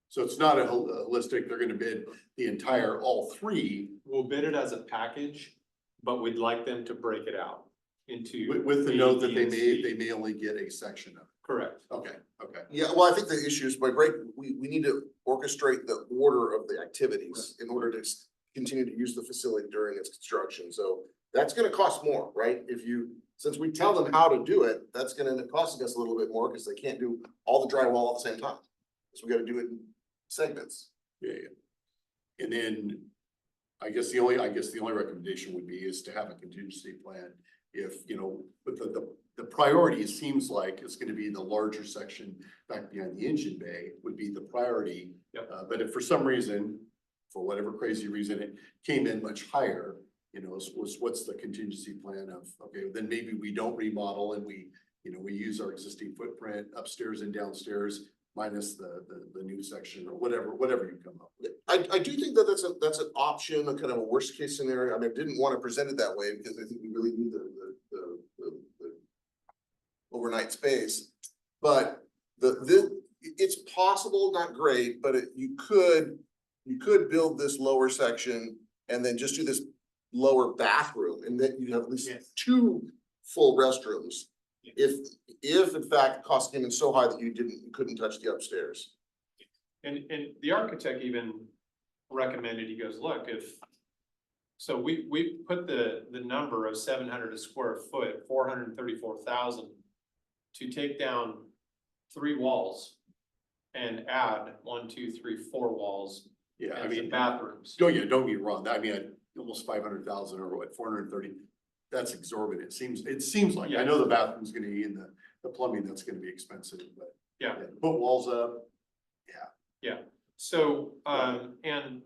So it's not a holistic, they're gonna bid the entire, all three, We'll bid it as a package, but we'd like them to break it out into. with the A, note that B, they and C. may only get a section of Correct. it. Okay. Yeah, well, I think the issue is we need to orchestrate the order of the activities in order to continue to use the facility during its construction. So that's gonna cost more, right? Since we tell them how to do it, that's gonna end up costing us a little bit more because they can't do all the drywall at the same time. So we gotta do it in segments. Yeah. And then I guess the only recommendation would be is to have a contingency plan. If, but the priority, it seems like it's gonna be the larger section back behind the engine bay would be the priority. Yep. But if for some reason, for whatever crazy reason, it came in much higher, what's the contingency plan of, okay, then maybe we don't remodel and we use our existing footprint upstairs and downstairs minus the new section or whatever you come up with. I do think that that's an option, a kind of a worst case scenario. I mean, I didn't want to present it that way because I think we really need the overnight space. But it's possible, not great, but you could build this lower section and then just do this lower bathroom, and then you have at least Yes. 2 full restrooms. If in fact cost came in so high that you couldn't touch the upstairs. And the architect even recommended, he goes, look, so we put the number of 700 a square foot, 434,000 to take down 3 walls and add 1, 2, 3, 4 walls Yeah, I as mean, bathrooms. don't get me wrong, I mean, almost 500,000 or what, 430, that's exorbitant. It seems like, I know the bathroom's gonna be in the plumbing, that's gonna be expensive, but. Yeah. Put walls up, So, and,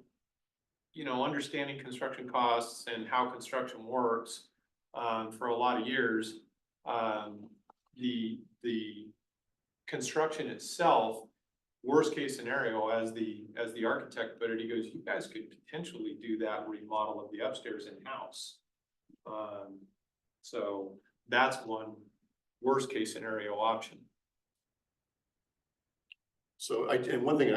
understanding construction costs and how construction works, for a lot of years, the construction itself, worst case scenario, as the architect put it, he goes, you guys could potentially do that remodel of the upstairs in-house. So that's one worst case scenario option. so and one thing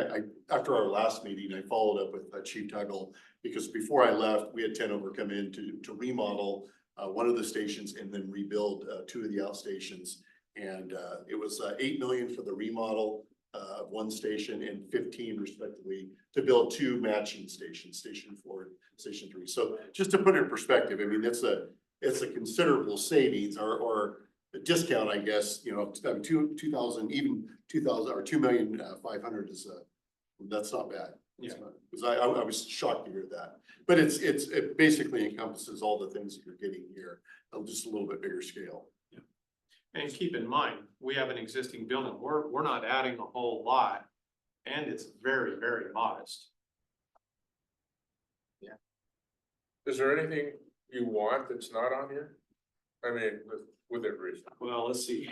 after our last meeting, I followed up with Chief Tuggle, because before I left, we had Tenover come in to remodel one of the stations and then rebuild 2 of the outstations. And it was 8 million for the remodel of 1 station and 15 respectively to build 2 matching stations, Station 4 and Station 3. So just to put it in perspective, I mean, it's a considerable savings or a discount, I guess, 2,000, even 2,000 or 2,500,000 is that's not bad. Yeah. Because I was shocked to hear that, but it basically encompasses all the things that you're getting here, on just a little bit bigger scale. And keep in mind, we have an existing building. We're not adding a whole lot, and it's very, very modest. Is there anything you want that's not on here? I mean, within reason. Well, let's see.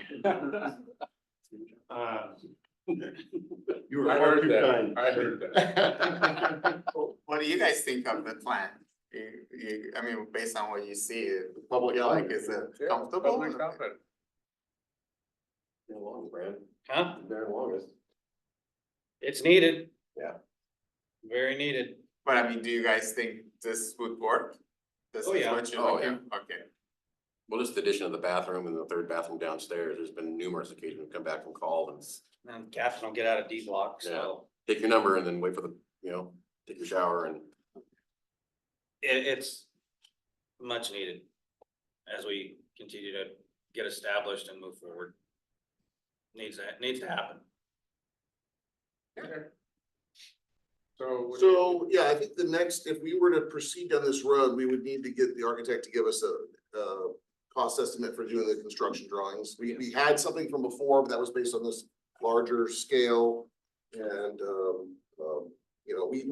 You were I far heard too that. kind. I heard that. What do you guys think of the plan? I mean, based on what you see, Public feel like comment. is it Yeah, comfortable? public comment. Been long, Brad. Huh? Very long. It's needed. Yeah. Very needed. But I mean, do you guys think this would work? This Oh, is yeah. what you're Oh, looking, okay. Well, just the addition of the bathroom and the 3rd bathroom downstairs, there's been numerous occasions we come back from call and And Catherine don't get out of D block, so take your number and then wait for the, take your shower and it's much needed as we continue to get established and move forward. Needs to happen. Okay. So. So, yeah, I think the next, if we were to proceed down this road, we would need to get the architect to give us a cost estimate for doing the construction drawings. We had something from before, but that was based on this larger scale. And,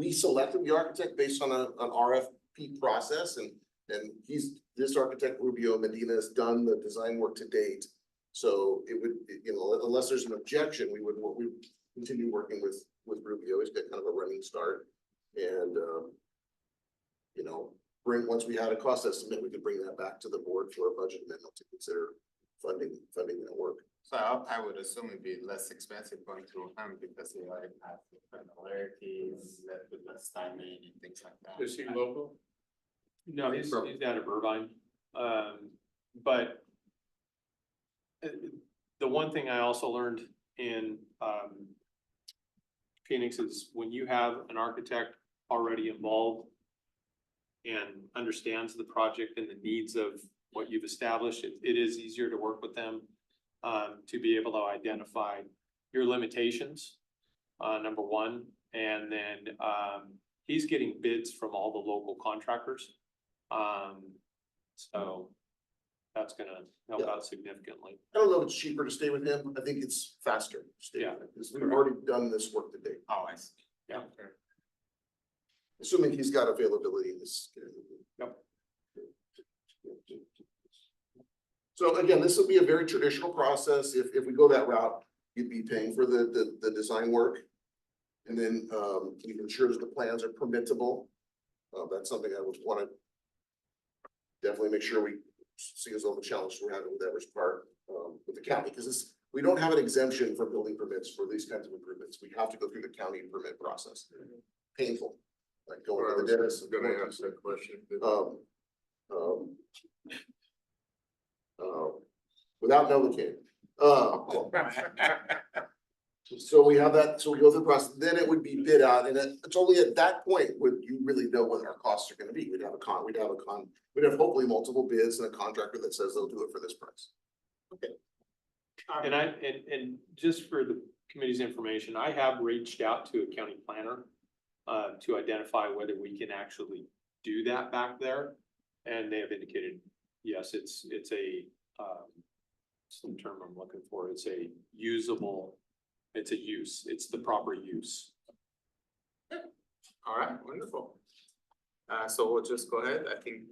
we selected the architect based on an RFP process, and this architect, Rubio Medina, has done the design work to date. So it would, unless there's an objection, we would continue working with Rubio. He's got kind of a running start. And, once we had a cost estimate, we could bring that back to the board for a budget amendment to consider funding that work. So I would assume it'd be less expensive going through him because he already has the familiarities, less timing and things like that. Is he local? No, he's out of Irvine. But the one thing I also learned in Phoenix is when you have an architect already involved and understands the project and the needs of what you've established, it is easier to work with them to be able to identify your limitations, number one. And then he's getting bids from all the local contractors. So that's gonna help out significantly. I don't know if it's cheaper to stay with him. I think it's faster to stay with him, because we've already done this work to date, Oh, I see. Yeah. Okay. assuming he's got availability in this. Yep. So again, this will be a very traditional process. If we go that route, you'd be paying for the design work. And then, we've ensured that the plans are permittable. That's something I would wanna definitely make sure we see as all the challenges we're having with Everest Park, with the county, because this, we don't have an exemption for building permits for these kinds of improvements. We have to go through the county permit process. Painful, like going Well, I to was the dentist. gonna ask that question. Um, without Novocaine. So we have that, so we go through the process, then it would be bid out, and it's only at that point would you really know what our costs are gonna be. We'd have hopefully multiple bids and a contractor that says they'll do it for this price. And just for the committee's information, I have reached out to a county planner to identify whether we can actually do that back there. And they have indicated, yes, it's a, some term I'm looking for, it's a usable, it's a use, it's the proper use. All right, wonderful. So we'll just go ahead, I think,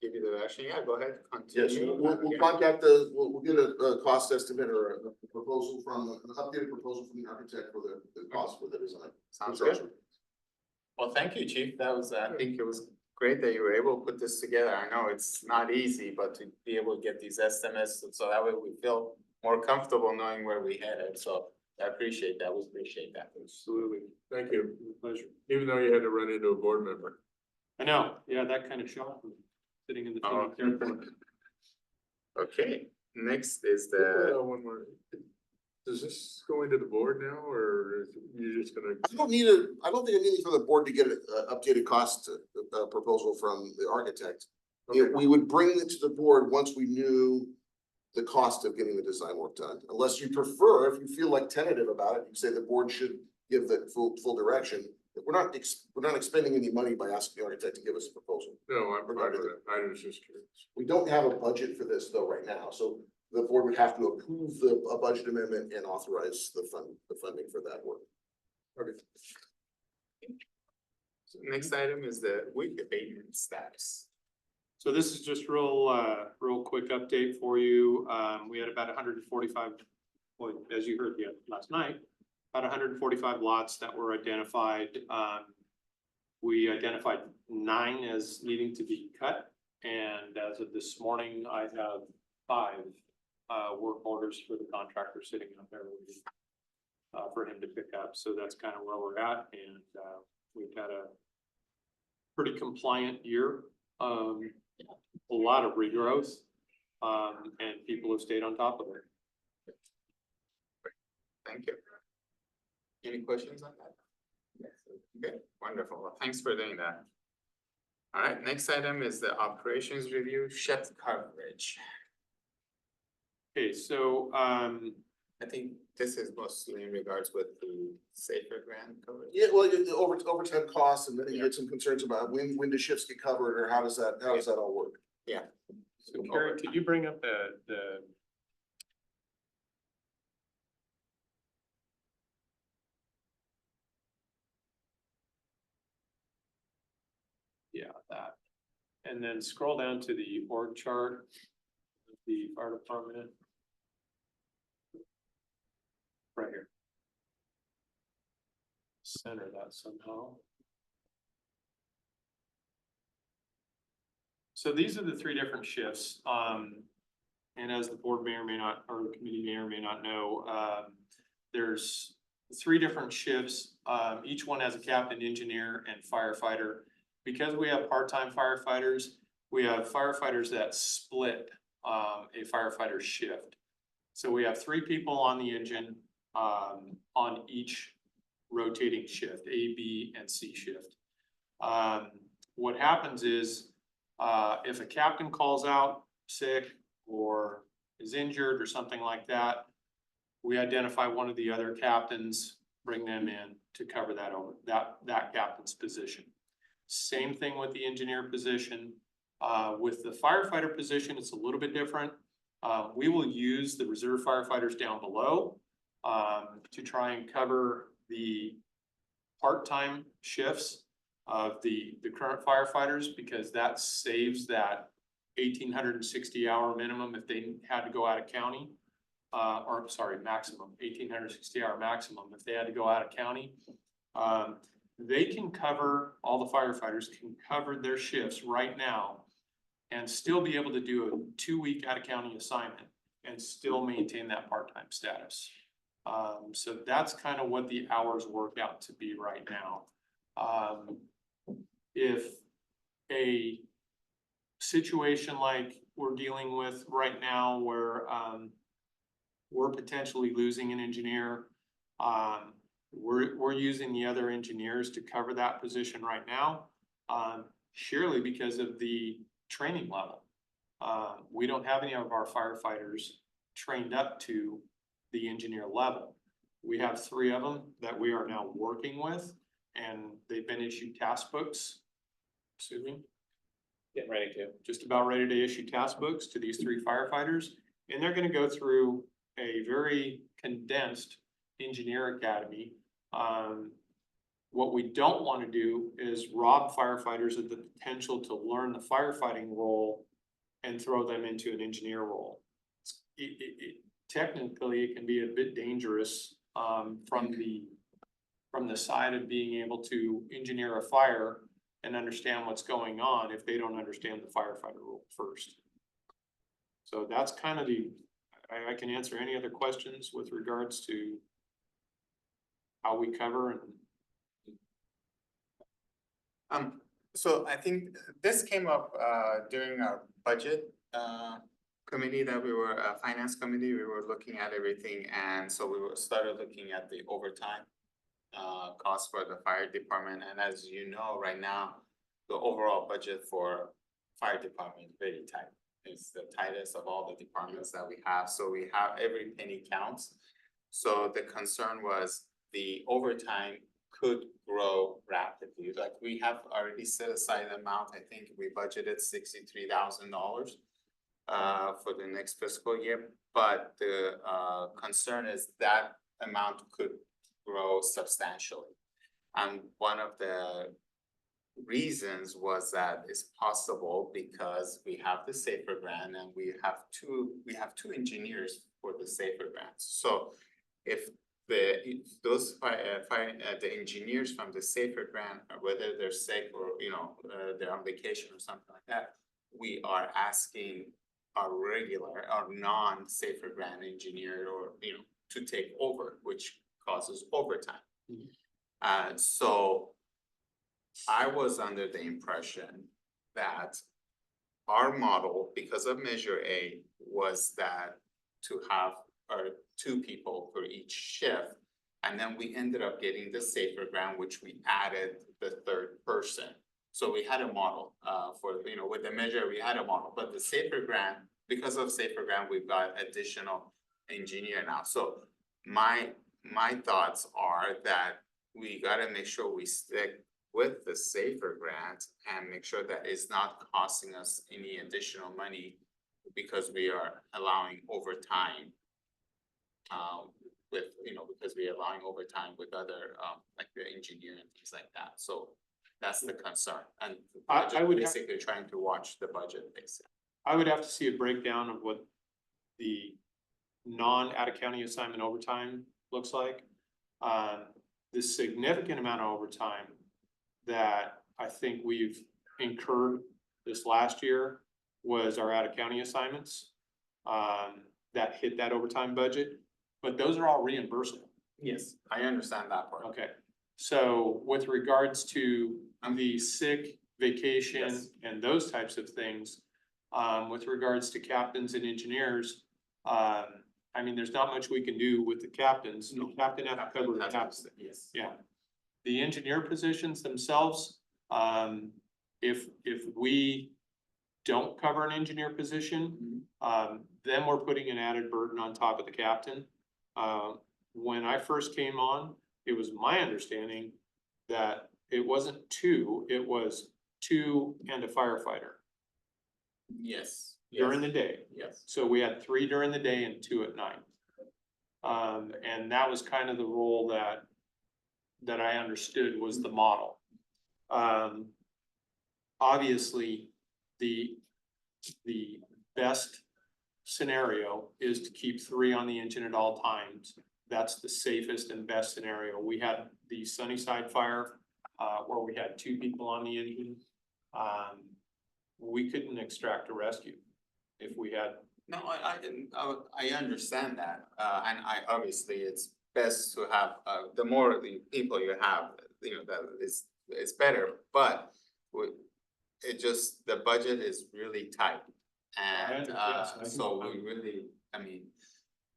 give you the direction, yeah, go ahead. Yes, continue. we'll contact we'll get a cost estimate or a proposal an updated proposal from the architect for the cost for the design. Sounds good. Well, thank you, Chief, that was, I think it was great that you were able to put this together, I know it's not easy, but to be able to get these estimates, so that way we feel more comfortable knowing where we headed, so I appreciate that, we appreciate that. Absolutely. Thank you. Pleasure. Even though you had to run into a board member. I know, yeah, that kind of shocked me, sitting in the. Oh. airport. Okay, next is One more. Does this go into the board now, or is you just gonna? I don't think I need anything from the board to get an updated cost proposal from the architect. We would bring it to the board once we knew the cost of getting the design work done. Unless you prefer, if you feel like tentative about it, you say the board should give the full direction. We're not expending any money by asking the architect to give us a proposal. No, I'm provided that. I was just curious. We don't have a budget for this though right now, so the board would have to approve a budget amendment and authorize the funding for that work. Okay. so next item is the weed abatement status. So this is just real quick update for you. We had about 145, well, as you heard last night, about 145 lots that were identified. We identified 9 as needing to be cut. And as of this morning, I have 5 work orders for the contractor sitting out there waiting for him to pick up. So that's kind of where we're at. And we've had a pretty compliant year. A lot of regrowth, and people have stayed on top of it. Thank you. Any questions on that? Yes. Okay, wonderful, well, thanks for doing that. All right, next item is the operations review, shift coverage. Okay, so, I think this is mostly in regards with the safer grant coverage. Yeah, well, the overtime costs, and then you get some concerns about when do shifts get covered, or how does that all work? so Carrie, could you bring up the yeah, that, and then scroll down to the org chart, of the fire department. Right here. Center that somehow. So these are the 3 different shifts, and as the board may or may not, or the committee may or may not know, there's 3 different shifts. Each one has a captain, engineer, and firefighter. Because we have part-time firefighters, we have firefighters that split a firefighter shift. So we have 3 people on the engine on each rotating shift, A, B, and C shift. What happens is, if a captain calls out sick or is injured or something like that, we identify one of the other captains, bring them in to cover that captain's position. Same thing with the engineer position. With the firefighter position, it's a little bit different. We will use the reserve firefighters down below to try and cover the part-time shifts of the current firefighters, because that saves that 1,860 hour minimum if they had to go out of county. or sorry, maximum, 1,860 hour maximum, if they had to go out of county. They can cover, all the firefighters can cover their shifts right now and still be able to do a 2-week out of county assignment and still maintain that part-time status. So that's kind of what the hours work out to be right now. If a situation like we're dealing with right now where, we're potentially losing an engineer, we're using the other engineers to cover that position right now. Surely because of the training level. We don't have any of our firefighters trained up to the engineer level. We have 3 of them that we are now working with, and they've been issued task books. Excuse me? Getting ready to. Just about ready to issue task books to these 3 firefighters, and they're gonna go through a very condensed engineer academy. What we don't want to do is rob firefighters of the potential to learn the firefighting role and throw them into an engineer role. Technically, it can be a bit dangerous, from the side of being able to engineer a fire and understand what's going on if they don't understand the firefighter role first. So that's kind of I can answer any other questions with regards to how we cover and. So I think this came up during our budget committee that we were, finance committee, we were looking at everything, and so we started looking at the overtime cost for the fire department, and as you know, right now, the overall budget for fire department is very tight. It's the tightest of all the departments that we have, so we have every penny counts. So the concern was the overtime could grow rapidly, like we have already set aside an amount, I think we budgeted $63,000 for the next fiscal year, but the concern is that amount could grow substantially. And one of the reasons was that it's possible because we have the SAFER grant and we have two engineers for the SAFER grants. So if the engineers from the SAFER grant, whether they're sick or, they're on vacation or something like that, we are asking our regular, our non-SAFER grant engineer or, to take over, which causes overtime. So I was under the impression that our model, because of Measure A, was that to have 2 people for each shift. And then we ended up getting the SAFER grant, which we added the 3rd person. So we had a model for, with the Measure, we had a model, but the SAFER grant, because of SAFER grant, we've got additional engineer now. So my thoughts are that we gotta make sure we stick with the SAFER grant and make sure that it's not costing us any additional money because we are allowing overtime. Because we're allowing overtime with other, like the engineer and things like that, so that's the concern, and I would basically trying to watch the budget basically. I would have to see a breakdown of what the non-out-of-county assignment overtime looks like. The significant amount of overtime that I think we've incurred this last year was our out-of-county assignments that hit that overtime budget, but those are all reimbursable. Yes, I understand that part. Okay, so with regards to the sick, vacation, Yes. and those types of things, with regards to captains and engineers, there's not much we can do with the captains. The captain has to cover the captain. Yes. Yeah. The engineer positions themselves, if we don't cover an engineer position, then we're putting an added burden on top of the captain. When I first came on, it was my understanding that it wasn't 2, it was 2 and a firefighter Yes. during the day. Yes. So we had 3 during the day and 2 at night. And that was kind of the role that I understood was the model. Obviously, the best scenario is to keep 3 on the engine at all times. That's the safest and best scenario. We had the Sunnyside fire, where we had 2 people on the engine. We couldn't extract a rescue if we had. No, I understand that, and obviously it's best to have, the more the people you have, that is better, but the budget is really tight. And, Yes, I so we really,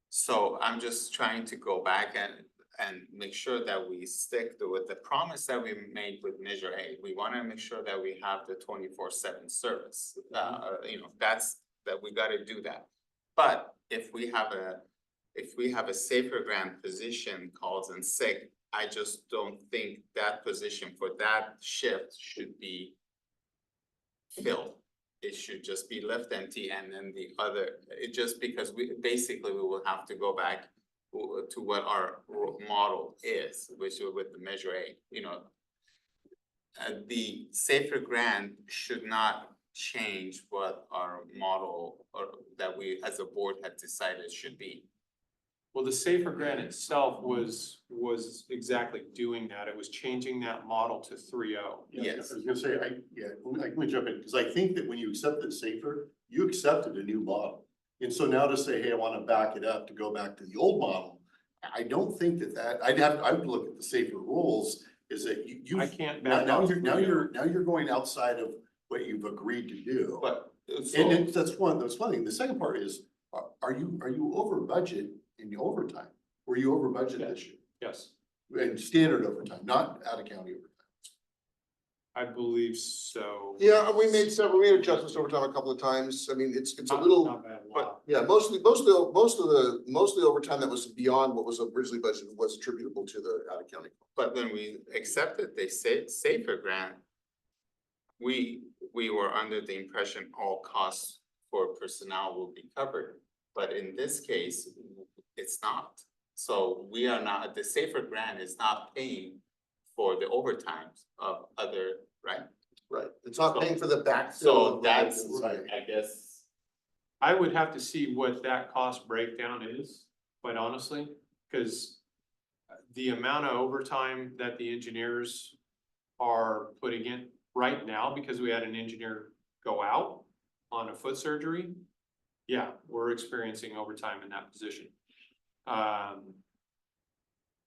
so I'm just trying to go back and make sure that we stick to with the promise that we made with Measure A. We wanna make sure that we have the 24/7 service, that we gotta do that. But if we have a safer grant position calls in sick, I just don't think that position for that shift should be filled. It should just be left empty, and then just because we will have to go back to what our model is, which is with the Measure A, the safer grant should not change what our model or that we as a board had decided should be. Well, the safer grant itself was exactly doing that. It was changing that model to 3.0. Yes. I was gonna say, let me jump in, because I think that when you accepted safer, you accepted a new model. And so now to say, hey, I wanna back it up to go back to the old model, I don't think that, I would look at the safer rules, is that you. I can't Now, back off. now you're going outside of what you've agreed to do. But And that's one thing. The second part is, are you over budget in the overtime? Were you over budget this year? Yes, And standard overtime, not out of county overtime? I believe so. Yeah, we made adjustments over time a couple of times. I mean, it's a little, Not bad, but- yeah, most of the overtime that was beyond what was originally budgeted was attributable to the out of county. But when we accepted the safer grant, we were under the impression all costs for personnel will be covered. But in this case, it's not. So we are not, the safer grant is not paying for the overtime of other, right? Right, it's not paying for the backfill. So of- that's, Right. I guess, I would have to see what that cost breakdown is, quite honestly, because the amount of overtime that the engineers are putting in right now, because we had an engineer go out on a foot surgery. Yeah, we're experiencing overtime in that position.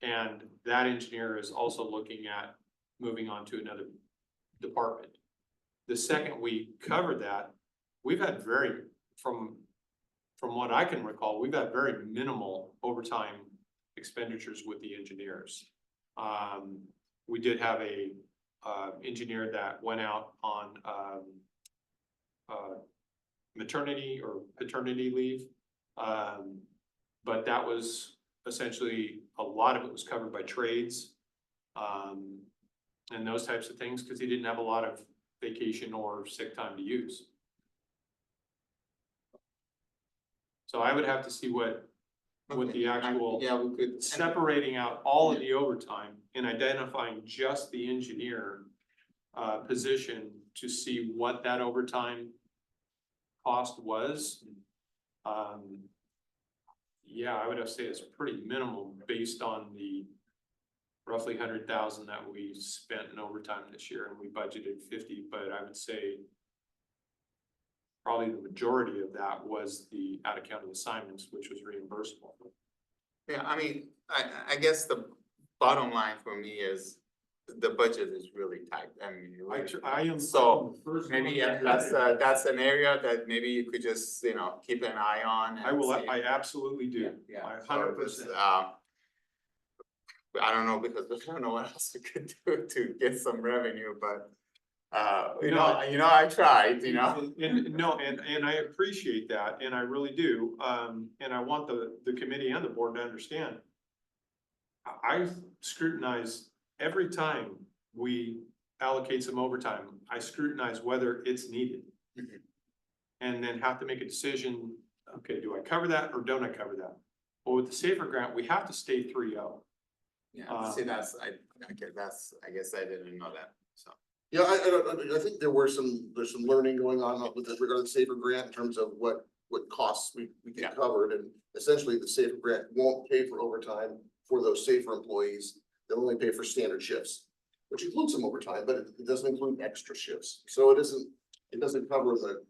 And that engineer is also looking at moving on to another department. The second we covered that, we've had from what I can recall, we've had very minimal overtime expenditures with the engineers. We did have a engineer that went out on maternity or paternity leave. But that was essentially, a lot of it was covered by trades. And those types of things, because he didn't have a lot of vacation or sick time to use. So I would have to see what the actual, yeah, we could. separating out all of the overtime and identifying just the engineer position to see what that overtime cost was. Yeah, I would have to say it's pretty minimal based on the roughly 100,000 that we spent in overtime this year, and we budgeted 50, but I would say probably the majority of that was the out of county assignments, which was reimbursable. Yeah, I mean, I guess the bottom line for me is the budget is really tight. I mean, I am. So maybe that's an area that maybe you could just, keep an eye on. I and will, see. I absolutely do. Yeah. I So 100%. it's, I don't know, because I don't know what else we could do to get some revenue, but I tried, And I appreciate that, and I really do, and I want the committee and the board to understand. I scrutinize every time we allocate some overtime, I scrutinize whether it's needed. Mhm. And then have to make a decision, okay, do I cover that or don't I cover that? Well, with the safer grant, we have to stay 3.0. Yeah, see, I guess I didn't know that, so. Yeah, I think there's some learning going on with regard to the safer grant in terms of what what costs we Yeah. get covered, and essentially the SAFER grant won't pay for overtime for those SAFER employees. They'll only pay for standard shifts, which includes some overtime, but it doesn't include extra shifts. So it doesn't cover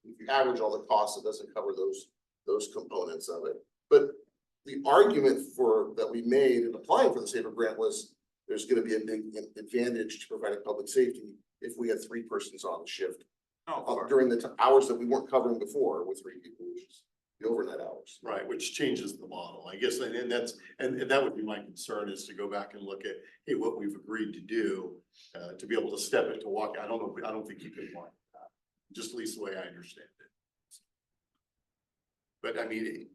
if you average all the costs, it doesn't cover those components of it. But the argument that we made in applying for the SAFER grant was there's gonna be a big advantage to providing public safety if we had 3 persons on the shift during the hours that we weren't covering before with 3 people, which is the overnight hours. Right, which changes the model, I guess, and that's, and that would be my concern, is to go back and look at, hey, what we've agreed to do. To be able to step it, to walk, I don't think you can walk that, just at least the way I understand it. But I mean,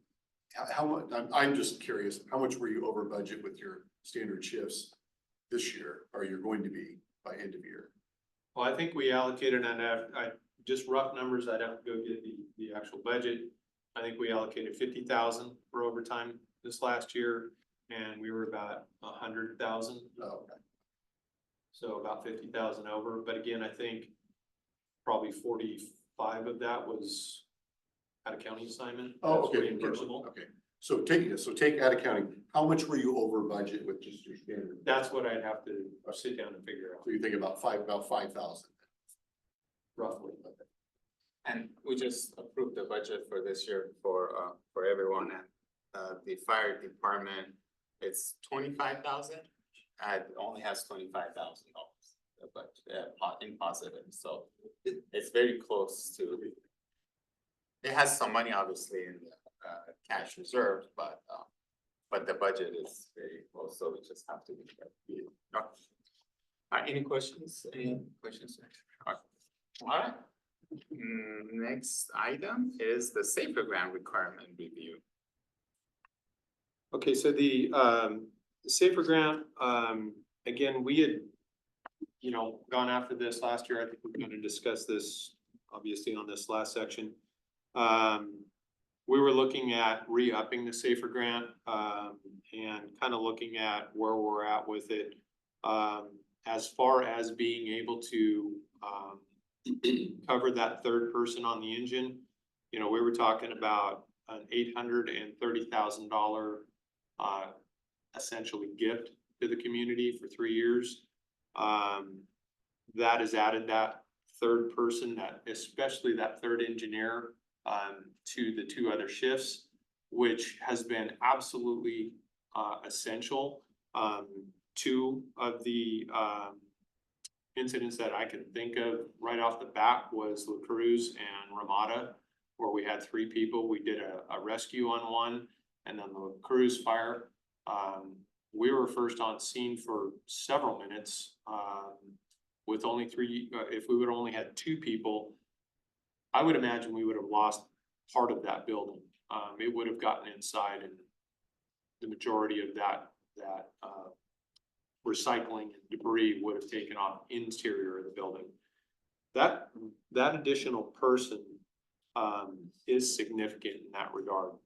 how much, I'm just curious, how much were you over budget with your standard shifts this year, or you're going to be by end of year? Well, I think we allocated, and I, just rough numbers, I'd have to go get the actual budget. I think we allocated 50,000 for overtime this last year, and we were about 100,000. Oh, okay. So about 50,000 over, but again, I think probably 45 of that was out of county assignment. Oh, That's okay, reimbursable. okay, so take out accounting, how much were you over budget with just your standard? That's what I'd have to sit down and figure out So you think about 5,000. roughly. And we just approved the budget for this year for everyone, and the fire department, it's 25,000. It only has $25,000, but in positive, so it's very close to. It has some money obviously in the cash reserve, but the budget is very close, so we just have to be careful. Any questions? Any questions? All right. Next item is the SAFER grant requirement review. Okay, so the SAFER grant, again, we had, gone after this last year. I think we're gonna discuss this obviously on this last section. We were looking at re-upping the SAFER grant, and kind of looking at where we're at with it. As far as being able to, cover that 3rd person on the engine, we were talking about an $830,000 essentially gift to the community for 3 years. That has added that 3rd person, especially that 3rd engineer, to the 2 other shifts, which has been absolutely essential. 2 of the incidents that I can think of right off the bat was La Cruz and Ramada, where we had 3 people. We did a rescue on one, and then the La Cruz fire. We were first on scene for several minutes, with only 3. If we would have only had 2 people, I would imagine we would have lost part of that building. It would have gotten inside, and the majority of that recycling and debris would have taken off interior of the building. That additional person is significant in that regard.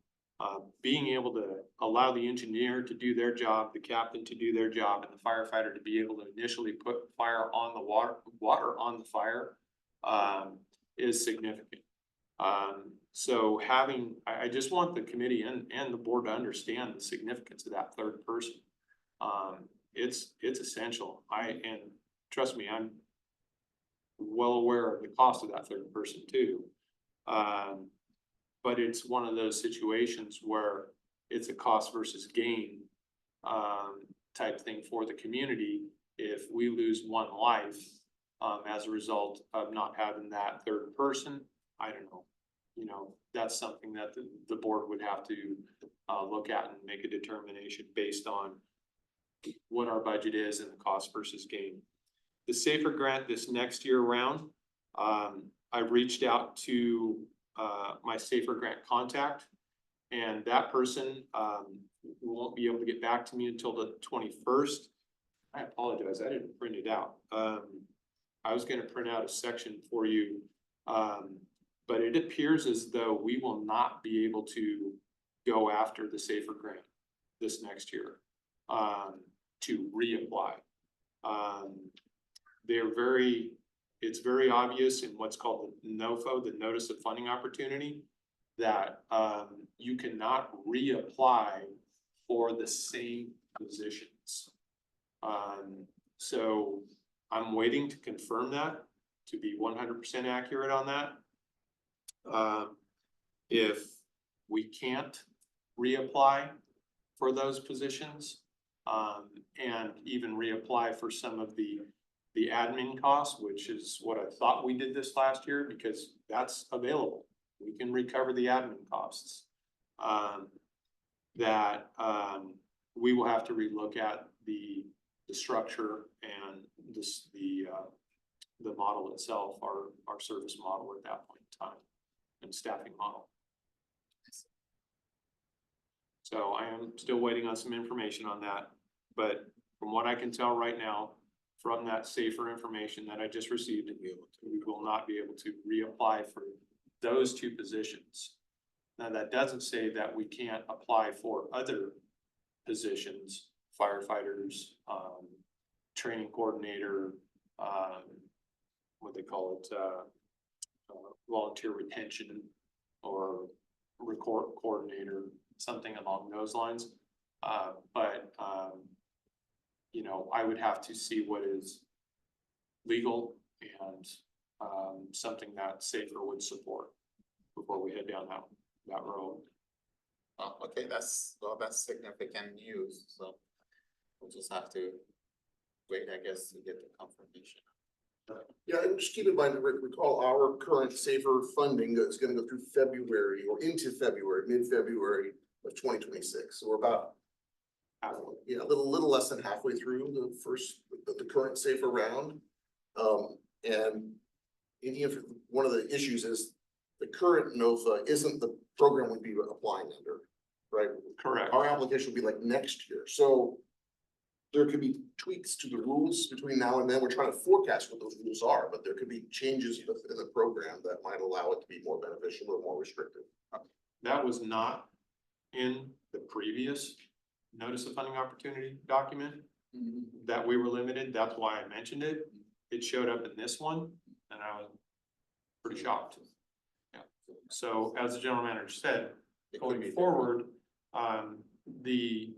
Being able to allow the engineer to do their job, the captain to do their job, and the firefighter to be able to initially put fire on the water on the fire is significant. So I just want the committee and the board to understand the significance of that 3rd person. It's essential. And trust me, I'm well aware of the cost of that 3rd person too. But it's one of those situations where it's a cost versus gain type thing for the community. If we lose 1 life as a result of not having that 3rd person, I don't know. That's something that the board would have to look at and make a determination based on what our budget is and the cost versus gain. The SAFER grant this next year round, I've reached out to my SAFER grant contact, and that person won't be able to get back to me until the 21st. I apologize, I didn't print it out. I was gonna print out a section for you, but it appears as though we will not be able to go after the SAFER grant this next year to reapply. It's very obvious in what's called the NOFO, the Notice of Funding Opportunity, that, you cannot reapply for the same positions. So I'm waiting to confirm that, to be 100% accurate on that. If we can't reapply for those positions, and even reapply for some of the admin costs, which is what I thought we did this last year, because that's available. We can recover the admin costs. We will have to relook at the structure and the model itself, our service model at that point in time, and staffing model. So I am still waiting on some information on that, but from what I can tell right now, from that safer information that I just received, we will not be able to reapply for those two positions. Now, that doesn't say that we can't apply for other positions, firefighters, training coordinator, what they call it, volunteer retention, or record coordinator, something along those lines. You know, I would have to see what is legal and something that safer would support before we head down that road. Oh, okay, that's significant news, so we'll just have to wait, I guess, to get the confirmation. Yeah, and just keep in mind, recall our current safer funding that's gonna go through February or into February, mid-February of 2026. So we're about, a little less than halfway through the current safer round. And one of the issues is the current NOFA isn't the program we'd be applying under, right? Correct. Our application will be like next year, so there could be tweaks to the rules between now and then. We're trying to forecast what those rules are, but there could be changes within the program that might allow it to be more beneficial or more restrictive. That was not in the previous notice of funding opportunity document that we were limited. That's why I mentioned it. It showed up in this one, and I was pretty shocked. Yeah. So as the general manager said, going forward, the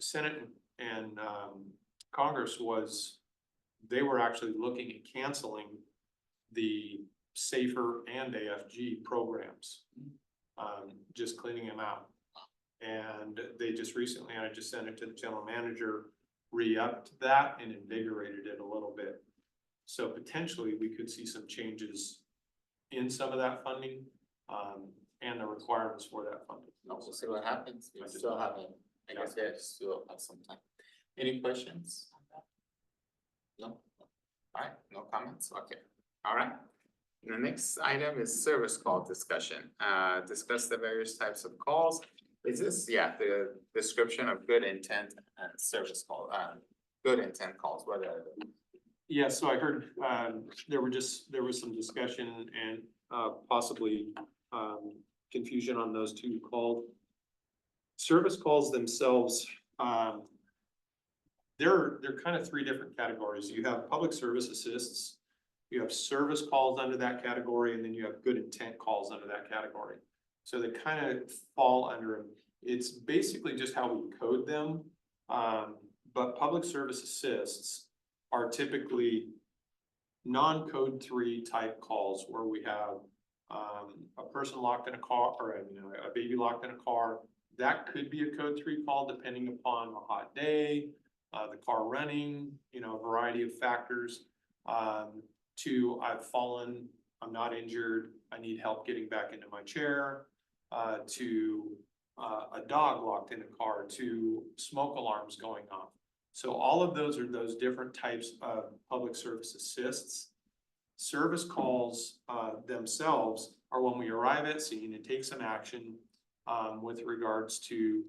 Senate and Congress they were actually looking at canceling the SAFER and AFG programs, just cleaning them out. And they just recently, and I just sent it to the general manager, re-upped that and invigorated it a little bit. So potentially we could see some changes in some of that funding, and the requirements for that funding. We'll see what happens. We I just- still haven't, I guess, yeah, still have some time. Any questions on that? No? Alright, no comments, okay, alright. The next item is service call discussion. Discuss the various types of calls. Is this, the description of good intent and service call, good intent calls, whether. Yeah, so I heard, there was some discussion and, possibly, confusion on those two called. Service calls themselves, they're kind of three different categories. You have public service assists, you have service calls under that category, and then you have good intent calls under that category. So they kind of fall under them. It's basically just how we code them. But public service assists are typically non-code 3 type calls where we have a person locked in a car, or a baby locked in a car. That could be a code 3 call depending upon a hot day, the car running, a variety of factors. To I've fallen, I'm not injured, I need help getting back into my chair, to a dog locked in a car, to smoke alarms going off. So all of those are those different types of public service assists. Service calls themselves are when we arrive at scene and take some action with regards to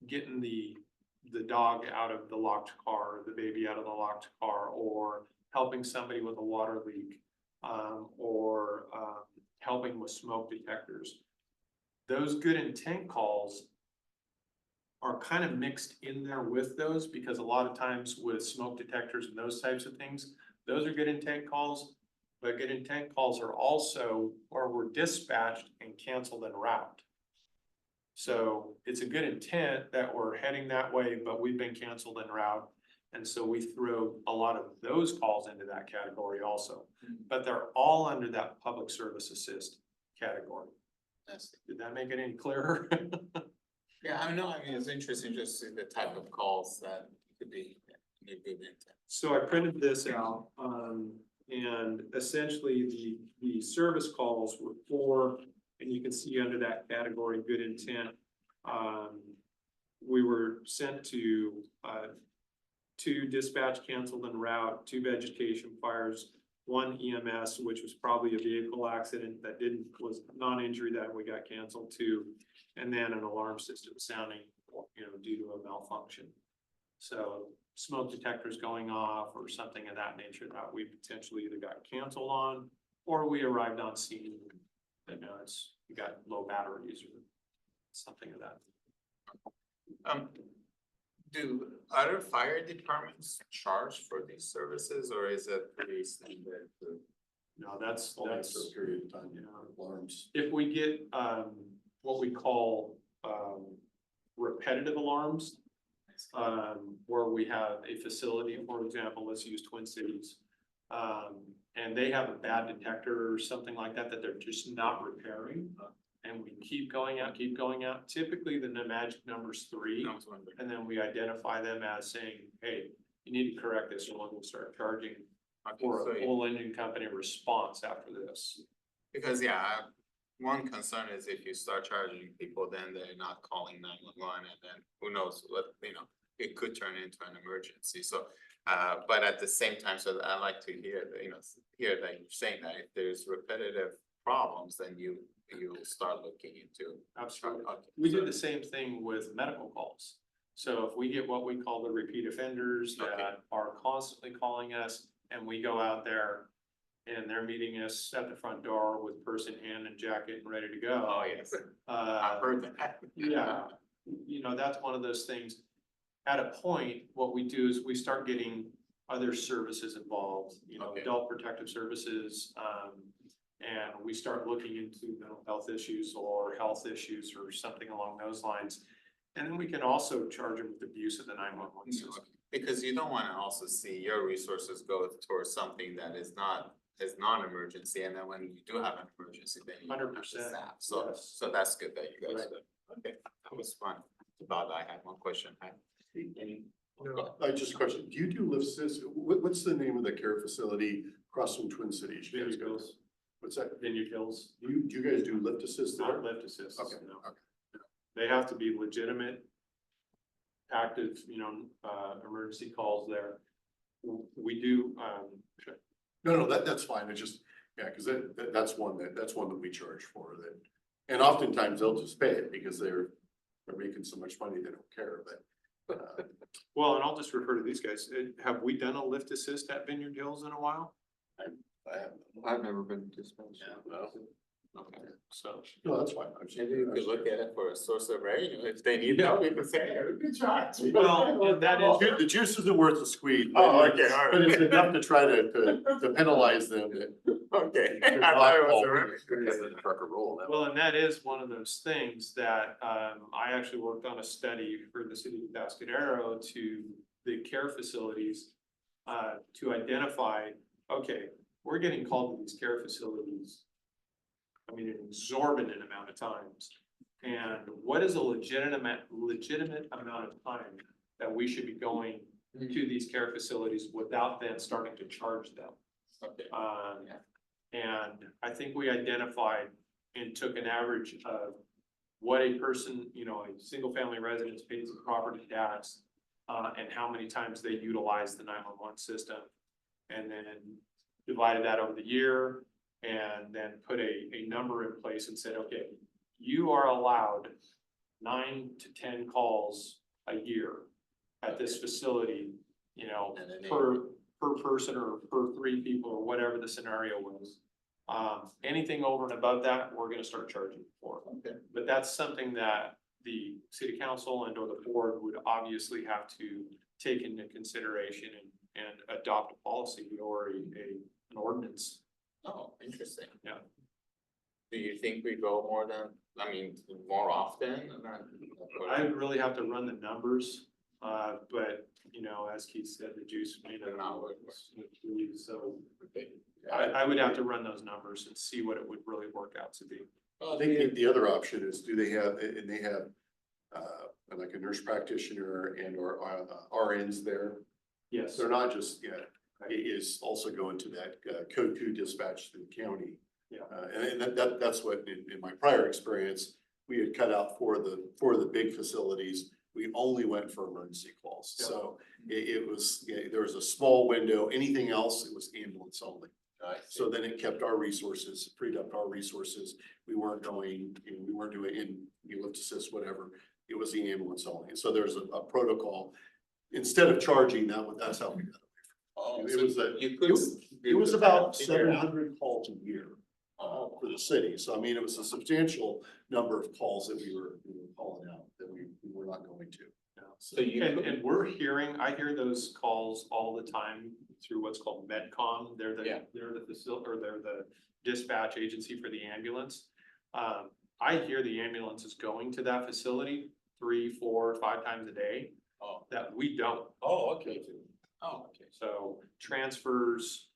getting the dog out of the locked car, the baby out of the locked car, or helping somebody with a water leak, or helping with smoke detectors. Those good intent calls are kind of mixed in there with those, because a lot of times with smoke detectors and those types of things, those are good intent calls. But good intent calls are also where we're dispatched and canceled en route. So it's a good intent that we're heading that way, but we've been canceled en route. And so we throw a lot of those calls into that category also. But they're all under that public service assist category. Yes. Did that make it any clearer? Yeah, I know, I mean, it's interesting just to see the type of calls that could be in a good intent. So I printed this out, and essentially the service calls were 4, and you can see under that category, good intent. We were sent to, 2 dispatch canceled en route, 2 vegetation fires, 1 EMS, which was probably a vehicle accident that was non-injury that we got canceled to, and then an alarm system sounding, due to a malfunction. So smoke detectors going off or something of that nature that we potentially either got canceled on, or we arrived on scene, you got low batteries or something of that. Do other fire departments charge for these services, or is it pretty standard? No, that's, Only for a period of time, you know, alarms. if we get, what we call, repetitive alarms, where we have a facility, for example, let's use Twin Cities. And they have a bad detector or something like that, that they're just not repairing. And we keep going out. Typically, the magic number is 3. I was wondering. And then we identify them as saying, hey, you need to correct this, or we'll start charging for So a full engine company response after this. because, yeah, one concern is if you start charging people, then they're not calling 911, and then who knows what, it could turn into an emergency, so. But at the same time, so I like to hear that, hear that you're saying that if there's repetitive problems, then you'll start looking into. Absolutely. Okay, We so- do the same thing with medical calls. So if we get what we call the repeat offenders Okay. that are constantly calling us, and we go out there and they're meeting us at the front door with purse in hand and jacket and ready to go. Oh, yes, I've heard that. Yeah, that's one of those things. At a point, what we do is we start getting other services involved, Okay. adult protective services. And we start looking into mental health issues or health issues or something along those lines. And then we can also charge them with abuse of the 911 system. Because you don't wanna also see your resources go towards something that is non-emergency, and then when you do have an emergency, then you don't have the 100%, staff. So, yes. so that's good that you guys Right. did. Okay, that was fun. Bob, I had one question. Any? Just a question, do you do lift assist? What's the name of the care facility across from Twin Cities? You guys Vineyard go? Hills, What's that? Vineyard Hills, Do you guys do lift assist there? not lift assists, Okay, no. okay. They have to be legitimate, active, emergency calls there. We do, No, that's fine, it's just, yeah, cause that's one that we charge for that. And oftentimes they'll just pay it because they're making so much money, they don't care, but. well, and I'll just refer to these guys. Have we done a lift assist at Vineyard Hills in a while? I've never been dispatched. No. Okay, so. No, that's fine. I'm just- Maybe we could look at it for a source of revenue, if they need help, we can say, hey, we can try. Well, that is- The juice isn't worth the squeeze. Oh, okay, all right. But it's enough to try to penalize them. Okay. I thought it was a revenue. Trucker roll. Well, and that is one of those things that, I actually worked on a study for the city of Atascadero to the care facilities. To identify, okay, we're getting called to these care facilities. I mean, an exorbitant amount of times. And what is a legitimate amount of time that we should be going to these care facilities without then starting to charge them? Okay. And I think we identified and took an average of what a person, a single family residence pays in property tax. And how many times they utilize the 911 system. And then divided that over the year. And then put a number in place and said, okay, you are allowed 9 to 10 calls a year at this facility, And then per person or per 3 people or whatever the scenario was. Anything over and above that, we're gonna start charging for. Okay. But that's something that the city council and or the board would obviously have to take into consideration and adopt a policy or an ordinance Oh, interesting. Yeah. Do you think we go more than, I mean, more often than? I would really have to run the numbers, but, you know, as Keith said, the juice may not work. So I would have to run those numbers and see what it would really work out to be. I think the other option is, do they have, and they have, like a nurse practitioner and or RNs there? Yes. They're not just, it is also going to that code 2 dispatch to the county. Yeah. And that's what, in my prior experience, we had cut out for the big facilities. We only went for emergency calls. Yeah. So it was, there was a small window. Anything else, it was ambulance only. So then it kept our resources, freed up our resources. We weren't going, we weren't doing in lift assist, whatever. It was the ambulance only. And so there's a protocol. Instead of charging, that's how we got Oh, it so was a- you could. it was about figure it out. 700 calls a year for the city. So I mean, it was a substantial number of calls that we were calling out that we were not going to. So you And, could, and we're hearing, I hear those calls all the time through what's called MedCom. They're Yeah. they're the facility, or they're the dispatch agency for the ambulance. I hear the ambulance is going to that facility 3, 4, 5 times a day, oh, that we don't. okay. Oh, okay. So transfers,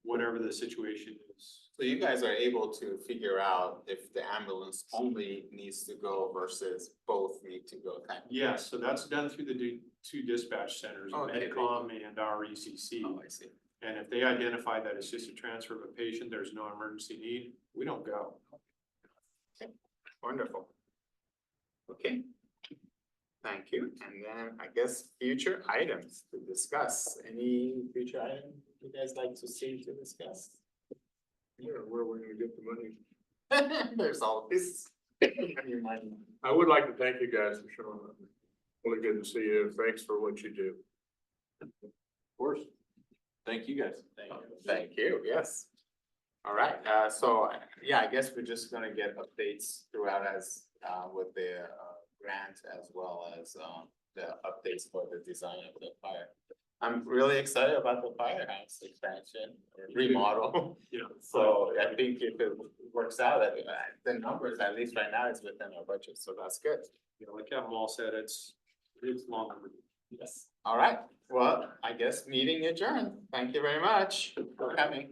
whatever the situation is. So you guys are able to figure out if the ambulance only needs to go versus both need to go kind of? Yes, so that's done through the two dispatch centers, Okay. MedCom and our ECC. Oh, I see. And if they identify that it's just a transfer of a patient, there's no emergency need, we don't go. Wonderful. Okay. Thank you. And then I guess future items to discuss. Any future item you guys like to see to discuss? Yeah, where we're gonna get the money. There's always. Your money. I would like to thank you guys for showing up. Really good to see you. Thanks for what you do. Of course. Thank you guys. Thank you, yes. All right, so, yeah, I guess we're just gonna get updates throughout as, with the, grant as well as, the updates for the design of the fire. I'm really excited about the firehouse expansion or remodel. Yeah. So I think if it works out, the numbers, at least right now, is within our budget, so that's good. You know, like Kevin Wall said, it's long. Yes. All right, well, I guess meeting adjourned. Thank you very much for coming.